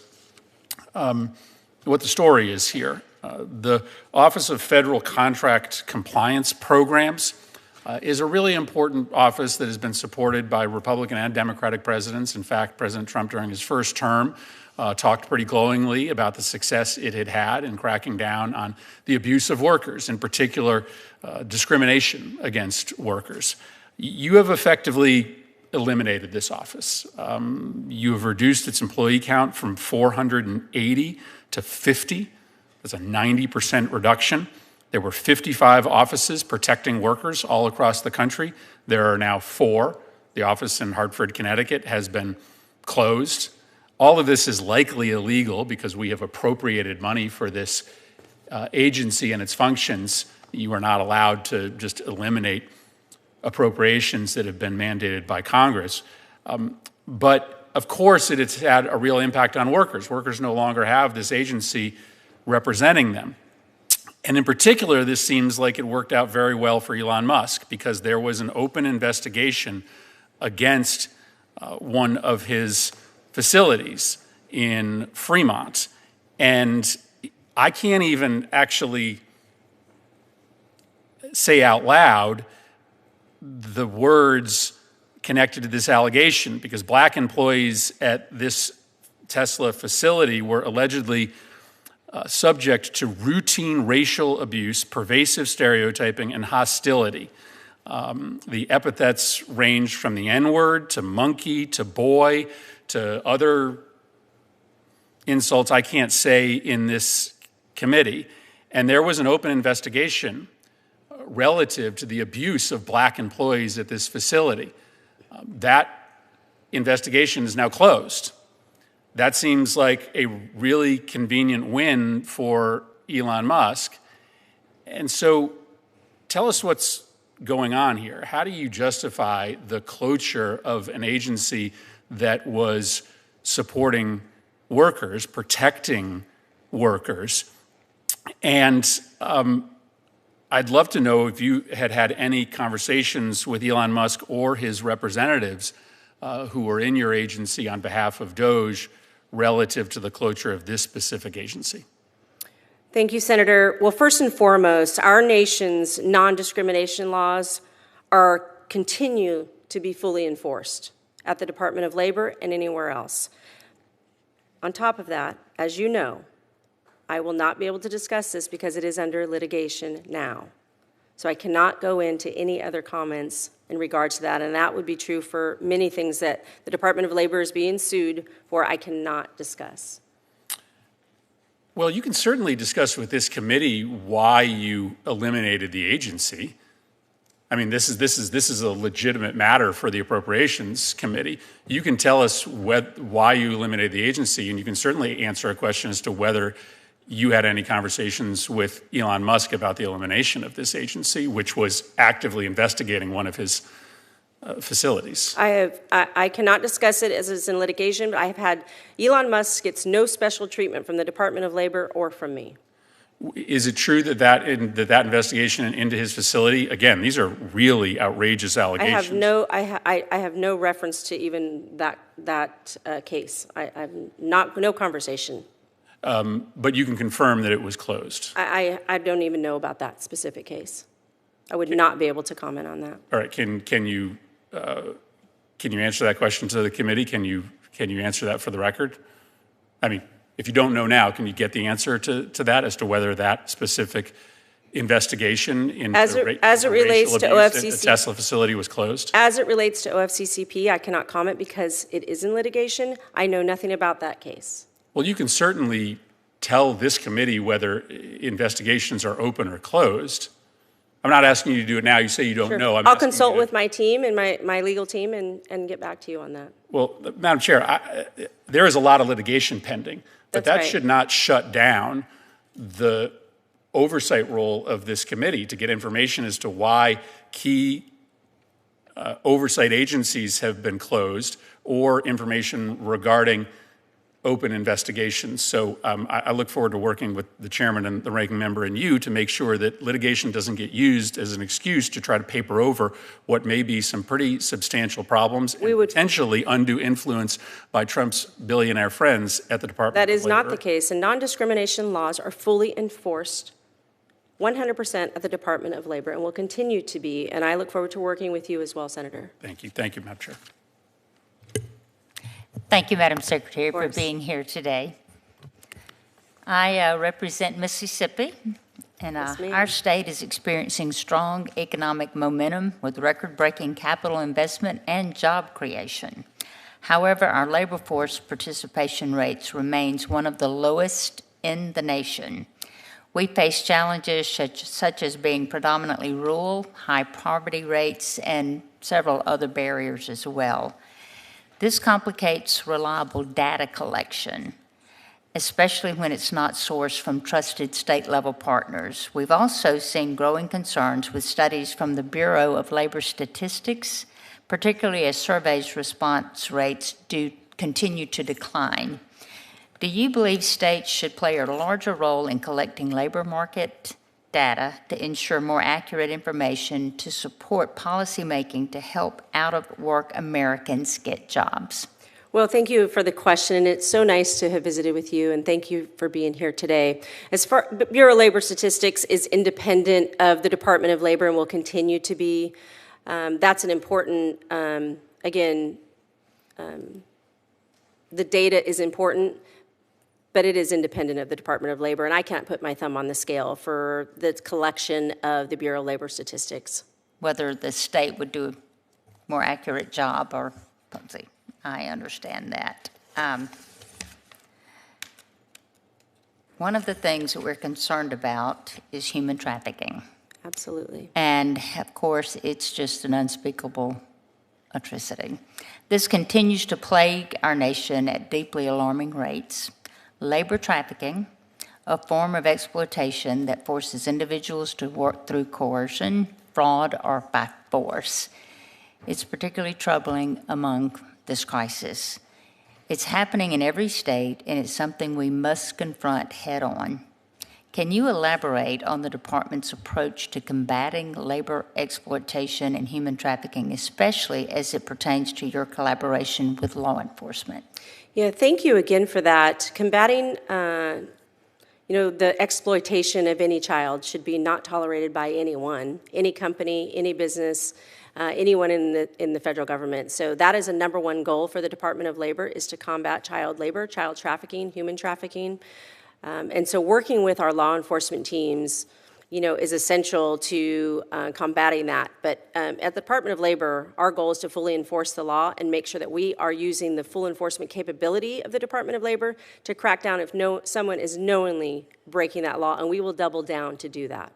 what the story is here. The Office of Federal Contract Compliance Programs is a really important office that has been supported by Republican and Democratic presidents. In fact, President Trump, during his first term, talked pretty glowingly about the success it had had in cracking down on the abuse of workers, in particular, discrimination against workers. You have effectively eliminated this office. You have reduced its employee count from 480 to 50. That's a 90% reduction. There were 55 offices protecting workers all across the country. There are now 4. The office in Hartford, Connecticut has been closed. All of this is likely illegal because we have appropriated money for this agency and its functions. You are not allowed to just eliminate appropriations that have been mandated by Congress. But of course, it has had a real impact on workers. Workers no longer have this agency representing them. And in particular, this seems like it worked out very well for Elon Musk, because there was an open investigation against one of his facilities in Fremont. And I can't even actually say out loud the words connected to this allegation, because black employees at this Tesla facility were allegedly subject to routine racial abuse, pervasive stereotyping, and hostility. The epithets ranged from the N-word to monkey to boy to other insults I can't say in this committee. And there was an open investigation relative to the abuse of black employees at this facility. That investigation is now closed. That seems like a really convenient win for Elon Musk. And so tell us what's going on here. How do you justify the closure of an agency that was supporting workers, protecting workers? And I'd love to know if you had had any conversations with Elon Musk or his representatives who were in your agency on behalf of DOGE relative to the closure of this specific agency? Thank you, Senator. Well, first and foremost, our nation's non-discrimination laws continue to be fully enforced at the Department of Labor and anywhere else. On top of that, as you know, I will not be able to discuss this because it is under litigation now. So I cannot go into any other comments in regards to that, and that would be true for many things that the Department of Labor is being sued for. I cannot discuss. Well, you can certainly discuss with this committee why you eliminated the agency. I mean, this is a legitimate matter for the Appropriations Committee. You can tell us why you eliminated the agency, and you can certainly answer a question as to whether you had any conversations with Elon Musk about the elimination of this agency, which was actively investigating one of his facilities. I cannot discuss it as it's in litigation, but I have had Elon Musk gets no special treatment from the Department of Labor or from me. Is it true that investigation into his facility, again, these are really outrageous allegations. I have no reference to even that case. I have no conversation. But you can confirm that it was closed. I don't even know about that specific case. I would not be able to comment on that. All right, can you answer that question to the committee? Can you answer that for the record? I mean, if you don't know now, can you get the answer to that as to whether that specific investigation into as it relates to OFCCP, at the Tesla facility was closed? As it relates to OFCCP, I cannot comment because it is in litigation. I know nothing about that case. Well, you can certainly tell this committee whether investigations are open or closed. I'm not asking you to do it now. You say you don't Sure. know. I'll consult with my team and my legal team and get back to you on that. Well, Madam Chair, there is a lot of litigation pending, but That's that right. should not shut down the oversight role of this committee to get information as to why key oversight agencies have been closed or information regarding open investigations. So I look forward to working with the chairman and the ranking member and you to make sure that litigation doesn't get used as an excuse to try to paper over what may be some pretty substantial problems and potentially undue influence by Trump's billionaire friends at the Department of Labor. That is not the case, and non-discrimination laws are fully enforced 100% at the Department of Labor and will continue to be, and I look forward to working with you as well, Senator. Thank you. Thank you, Madam Chair. Thank you, Madam Secretary, for being here today. I represent Mississippi, and Yes, ma'am. our state is experiencing strong economic momentum with record-breaking capital investment and job creation. However, our labor force participation rates remains one of the lowest in the nation. We face challenges such as being predominantly rural, high poverty rates, and several other barriers as well. This complicates reliable data collection, especially when it's not sourced from trusted state-level partners. We've also seen growing concerns with studies from the Bureau of Labor Statistics, particularly as surveys response rates do continue to decline. Do you believe states should play a larger role in collecting labor market data to ensure more accurate information to support policymaking to help out-of-work Americans get jobs? Well, thank you for the question, and it's so nice to have visited with you, and thank you for being here today. As far Bureau of Labor Statistics is independent of the Department of Labor and will continue to be. That's an important, the data is important, but it is independent of the Department of Labor, and I can't put my thumb on the scale for the collection of the Bureau of Labor Statistics. Whether the state would do a more accurate job or something. I understand that. One of the things that we're concerned about is human trafficking. Absolutely. And of course, it's just an unspeakable atrocity. This continues to plague our nation at deeply alarming rates. Labor trafficking, a form of exploitation that forces individuals to work through coercion, fraud, or by force. It's particularly troubling among this crisis. It's happening in every state, and it's something we must confront head on. Can you elaborate on the department's approach to combating labor exploitation and human trafficking, especially as it pertains to your collaboration with law enforcement? Yeah, thank you again for that. Combating, the exploitation of any child should be not tolerated by anyone, any company, any business, anyone in the federal government. So that is a number one goal for the Department of Labor, is to combat child labor, child trafficking, human trafficking. And so working with our law enforcement teams, is essential to combating that. But at the Department of Labor, our goal is to fully enforce the law and make sure that we are using the full enforcement capability of the Department of Labor to crack down if someone is knowingly breaking that law, and we will double down to do that.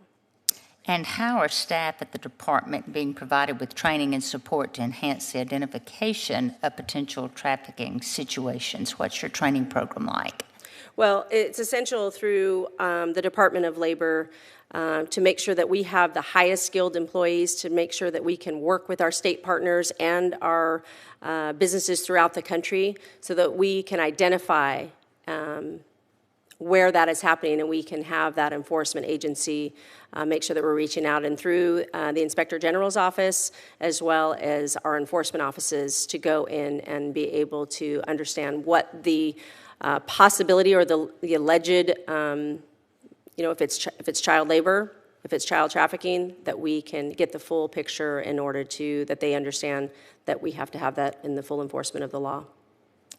And how are staff at the department being provided with training and support to enhance the identification of potential trafficking situations? What's your training program like? Well, it's essential through the Department of Labor to make sure that we have the highest skilled employees, to make sure that we can work with our state partners and our businesses throughout the country so that we can identify where that is happening, and we can have that enforcement agency make sure that we're reaching out and through the Inspector General's office as well as our enforcement offices to go in and be able to understand what the possibility or the alleged, if it's child labor, if it's child trafficking, that we can get the full picture in order to, that they understand that we have to have that in the full enforcement of the law.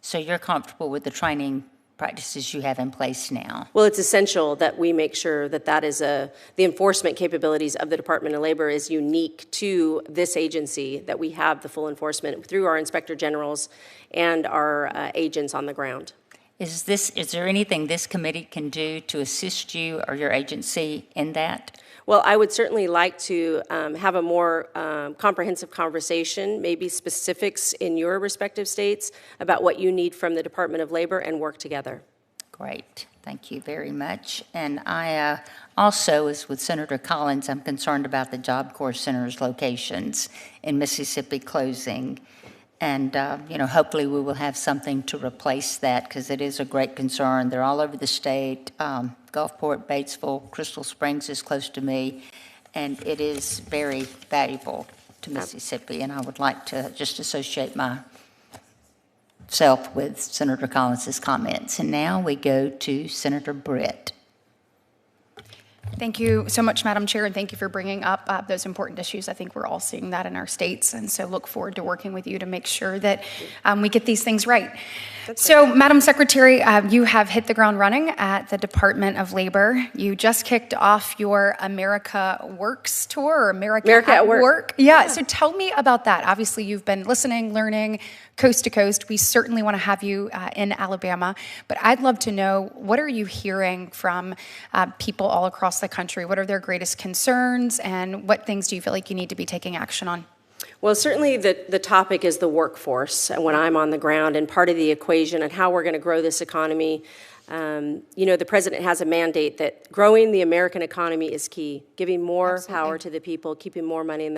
So you're comfortable with the training practices you have in place now? Well, it's essential that we make sure that that is the enforcement capabilities of the Department of Labor is unique to this agency, that we have the full enforcement through our Inspector Generals and our agents on the ground. Is there anything this committee can do to assist you or your agency in that? Well, I would certainly like to have a more comprehensive conversation, maybe specifics in your respective states about what you need from the Department of Labor, and work together. Great. Thank you very much. And I also, as with Senator Collins, I'm concerned about the Job Corps Center's locations in Mississippi closing. And, hopefully we will have something to replace that, because it is a great concern. They're all over the state. Gulfport, Batesville, Crystal Springs is close to me, and it is very valuable to Mississippi. And I would like to just associate myself with Senator Collins's comments. And now we go to Senator Britt. Thank you so much, Madam Chair, and thank you for bringing up those important issues. I think we're all seeing that in our states, and so look forward to working with you to make sure that we get these things right. So, Madam Secretary, you have hit the ground running at the Department of Labor. You just kicked off your America Works tour, or America at Work. Yeah, so tell me about that. Obviously, you've been listening, learning, coast to coast. We certainly want to have you in Alabama, but I'd love to know, what are you hearing from people all across the country? What are their greatest concerns, and what things do you feel like you need to be taking action on? Well, certainly the topic is the workforce when I'm on the ground, and part of the equation and how we're going to grow this economy. The president has a mandate that growing the American economy is key, giving more power to the people, keeping more money in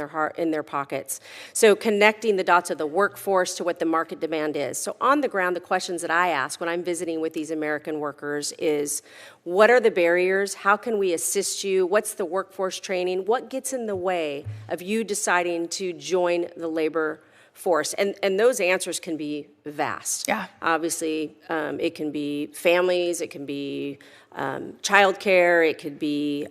their pockets. So connecting the dots of the workforce to what the market demand is. So on the ground, the questions that I ask when I'm visiting with these American workers is, what are the barriers? How can we assist you? What's the workforce training? What gets in the way of you deciding to join the labor force? And those answers can be vast. Yeah. Obviously, it can be families, it can be childcare, it could be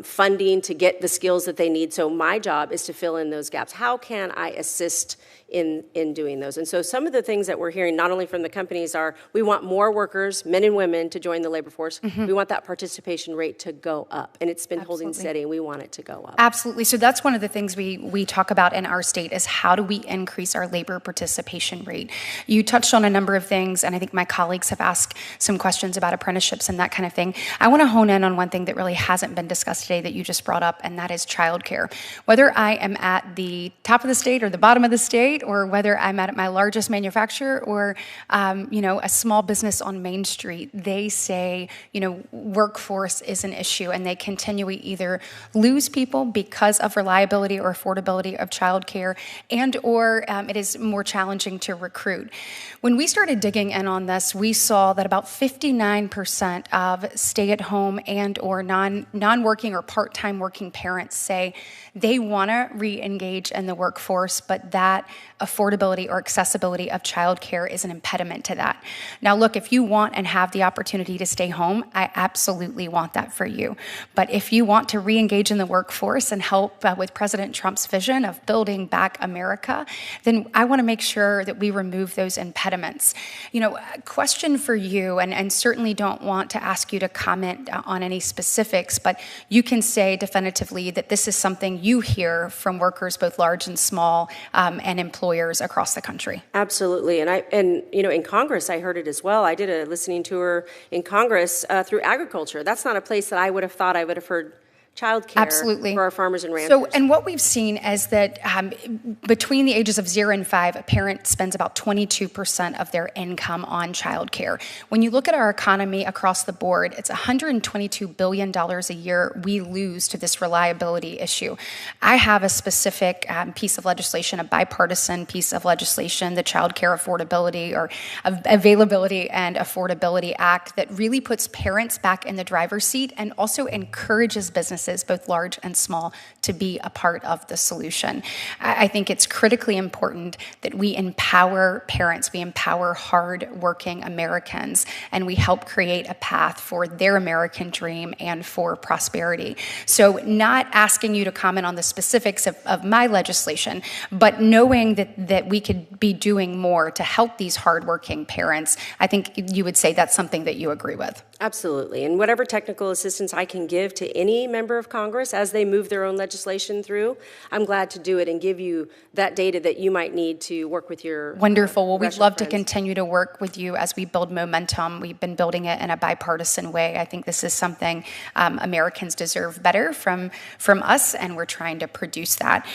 funding to get the skills that they need. So my job is to fill in those gaps. How can I assist in doing those? And so some of the things that we're hearing, not only from the companies, are we want more workers, men and women, to join the labor force. Mm-hmm. We want that participation rate to go up. And it's been holding steady, and we want it to go up. Absolutely. So that's one of the things we talk about in our state, is how do we increase our labor participation rate? You touched on a number of things, and I think my colleagues have asked some questions about apprenticeships and that kind of thing. I want to hone in on one thing that really hasn't been discussed today that you just brought up, and that is childcare. Whether I am at the top of the state or the bottom of the state, or whether I'm at my largest manufacturer or, a small business on Main Street, they say, workforce is an issue, and they continually either lose people because of reliability or affordability of childcare, and or it is more challenging to recruit. When we started digging in on this, we saw that about 59% of stay-at-home and or non-working or part-time working parents say they want to re-engage in the workforce, but that affordability or accessibility of childcare is an impediment to that. Now, look, if you want and have the opportunity to stay home, I absolutely want that for you. But if you want to re-engage in the workforce and help with President Trump's vision of building back America, then I want to make sure that we remove those impediments. You know, a question for you, and certainly don't want to ask you to comment on any specifics, but you can say definitively that this is something you hear from workers, both large and small, and employers across the country. Absolutely, and you know, in Congress, I heard it as well. I did a listening tour in Congress through agriculture. That's not a place that I would have thought I would have heard childcare for our farmers and ranchers. So, and what we've seen is that between the ages of 0 and 5, a parent spends about 22% of their income on childcare. When you look at our economy across the board, it's $122 billion a year we lose to this reliability issue. I have a specific piece of legislation, a bipartisan piece of legislation, the Childcare Affordability or Availability and Affordability Act, that really puts parents back in the driver's seat and also encourages businesses, both large and small, to be a part of the solution. I think it's critically important that we empower parents, we empower hard-working Americans, and we help create a path for their American dream and for prosperity. So not asking you to comment on the specifics of my legislation, but knowing that we could be doing more to help these hard-working parents, I think you would say that's something that you agree with. Absolutely. And whatever technical assistance I can give to any member of Congress as they move their own legislation through, I'm glad to do it and give you that data that you might need to work with your Wonderful. Well, we'd love friends. to continue to work with you as we build momentum. We've been building it in a bipartisan way. I think this is something Americans deserve better from us, and we're trying to produce that.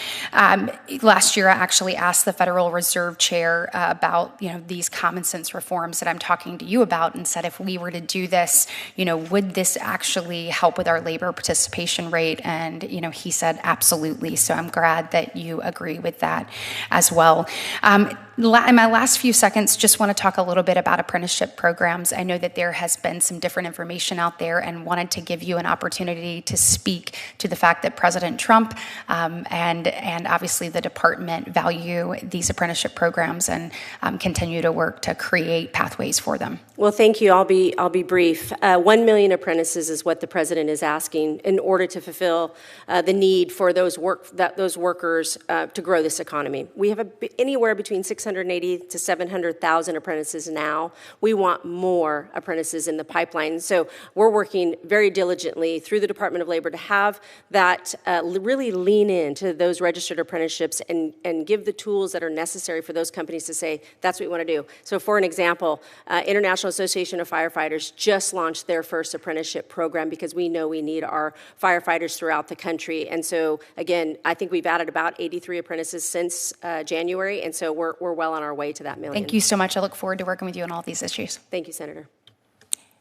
Last year, I actually asked the Federal Reserve Chair about these common sense reforms that I'm talking to you about, and said if we were to do this, would this actually help with our labor participation rate? And, he said absolutely. So I'm glad that you agree with that as well. In my last few seconds, just want to talk a little bit about apprenticeship programs. I know that there has been some different information out there, and wanted to give you an opportunity to speak to the fact that President Trump and obviously the department value these apprenticeship programs and continue to work to create pathways for them. Well, thank you. I'll be brief. 1 million apprentices is what the president is asking in order to fulfill the need for those workers to grow this economy. We have anywhere between 680 to 700,000 apprentices now. We want more apprentices in the pipeline. So we're working very diligently through the Department of Labor to have that really lean into those registered apprenticeships and give the tools that are necessary for those companies to say, that's what we want to do. So for an example, International Association of Firefighters just launched their first apprenticeship program because we know we need our firefighters throughout the country. And so, again, I think we've added about 83 apprentices since January, and so we're well on our way to that million. Thank you so much. I look forward to working with you on all these issues. Thank you, Senator.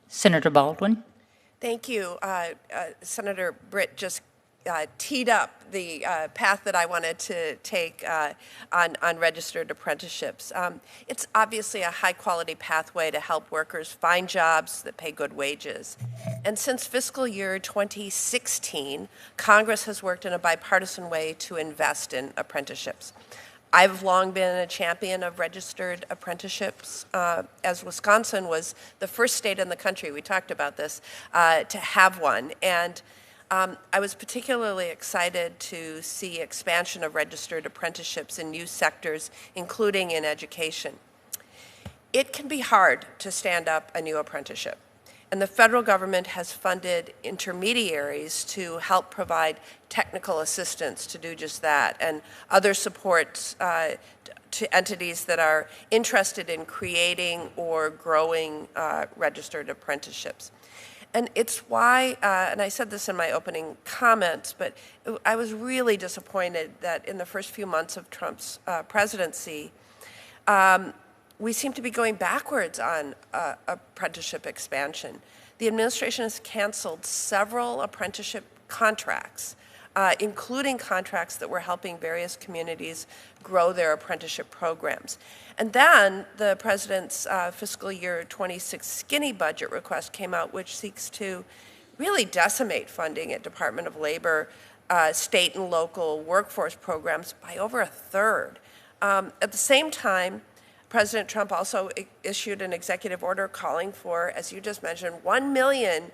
Senator Baldwin. Thank you. Senator Britt just teed up the path that I wanted to take on registered apprenticeships. It's obviously a high-quality pathway to help workers find jobs that pay good wages. And since fiscal year 2016, Congress has worked in a bipartisan way to invest in apprenticeships. I've long been a champion of registered apprenticeships, as Wisconsin was the first state in the country, we talked about this, to have one. And I was particularly excited to see expansion of registered apprenticeships in new sectors, including in education. It can be hard to stand up a new apprenticeship, and the federal government has funded intermediaries to help provide technical assistance to do just that, and other supports to entities that are interested in creating or growing registered apprenticeships. And it's why, and I said this in my opening comments, but I was really disappointed that in the first few months of Trump's presidency, we seem to be going backwards on apprenticeship expansion. The administration has canceled several apprenticeship contracts including contracts that were helping various communities grow their apprenticeship programs. And then the president's fiscal year 26 skinny budget request came out, which seeks to really decimate funding at Department of Labor, state and local workforce programs by over a third. At the same time, President Trump also issued an executive order calling for, as you just mentioned, 1 million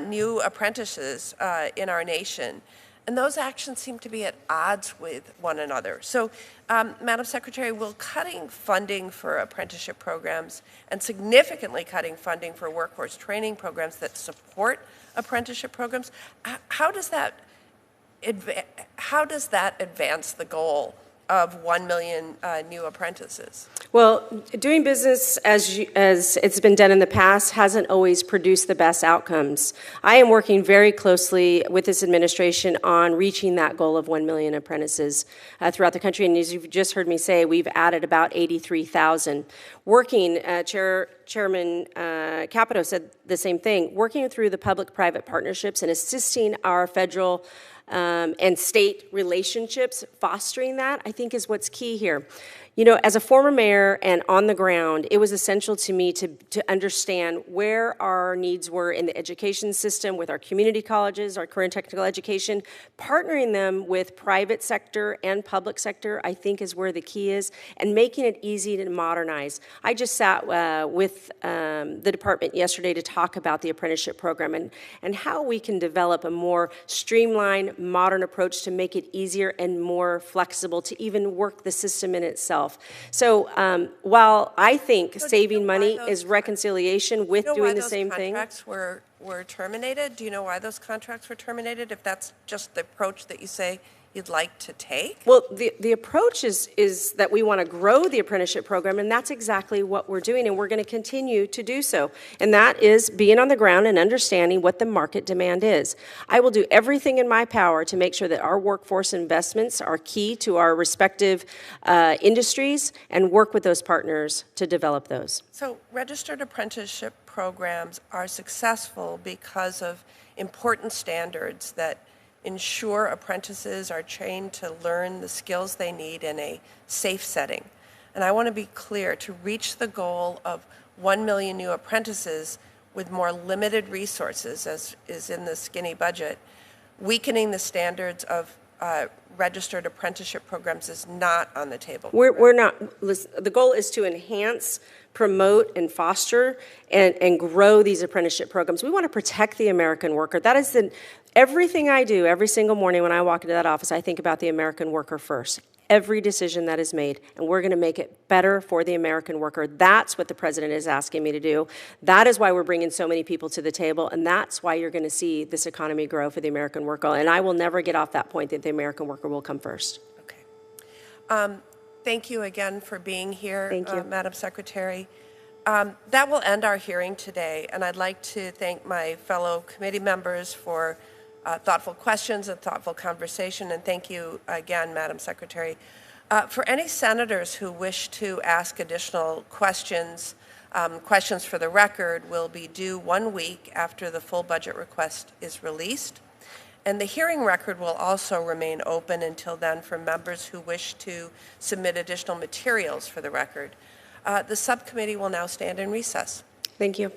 new apprentices in our nation. And those actions seem to be at odds with one another. So, Madam Secretary, will cutting funding for apprenticeship programs and significantly cutting funding for workforce training programs that support apprenticeship programs, how does that advance the goal of 1 million new apprentices? Well, doing business as it's been done in the past hasn't always produced the best outcomes. I am working very closely with this administration on reaching that goal of 1 million apprentices throughout the country. And as you've just heard me say, we've added about 83,000. Chairman Capito said the same thing, working through the public-private partnerships and assisting our federal and state relationships, fostering that, I think is what's key here. You know, as a former mayor and on the ground, it was essential to me to understand where our needs were in the education system with our community colleges, our career and technical education. Partnering them with private sector and public sector, I think, is where the key is, and making it easy to modernize. I just sat with the department yesterday to talk about the apprenticeship program and how we can develop a more streamlined, modern approach to make it easier and more flexible to even work the system in itself. So while I think saving money is reconciliation with doing the same thing. Contracts were terminated? Do you know why those contracts were terminated, if that's just the approach that you say you'd like to take? Well, the approach is that we want to grow the apprenticeship program, and that's exactly what we're doing, and we're going to continue to do so. And that is being on the ground and understanding what the market demand is. I will do everything in my power to make sure that our workforce investments are key to our respective industries and work with those partners to develop those. So registered apprenticeship programs are successful because of important standards that ensure apprentices are trained to learn the skills they need in a safe setting. And I want to be clear, to reach the goal of 1 million new apprentices with more limited resources, as is in the skinny budget, weakening the standards of registered apprenticeship programs is not on the table. We're not. The goal is to enhance, promote, and foster and grow these apprenticeship programs. We want to protect the American worker. That is everything I do every single morning when I walk into that office, I think about the American worker first. Every decision that is made, and we're going to make it better for the American worker. That's what the president is asking me to do. That is why we're bringing so many people to the table, and that's why you're going to see this economy grow for the American worker. And I will never get off that point that the American worker will come first. Okay. Thank you again for being here, Thank you. Madam Secretary. That will end our hearing today, and I'd like to thank my fellow committee members for thoughtful questions and thoughtful conversation, and thank you again, Madam Secretary. For any senators who wish to ask additional questions, questions for the record will be due 1 week after the full budget request is released. And the hearing record will also remain open until then for members who wish to submit additional materials for the record. The subcommittee will now stand in recess. Thank you.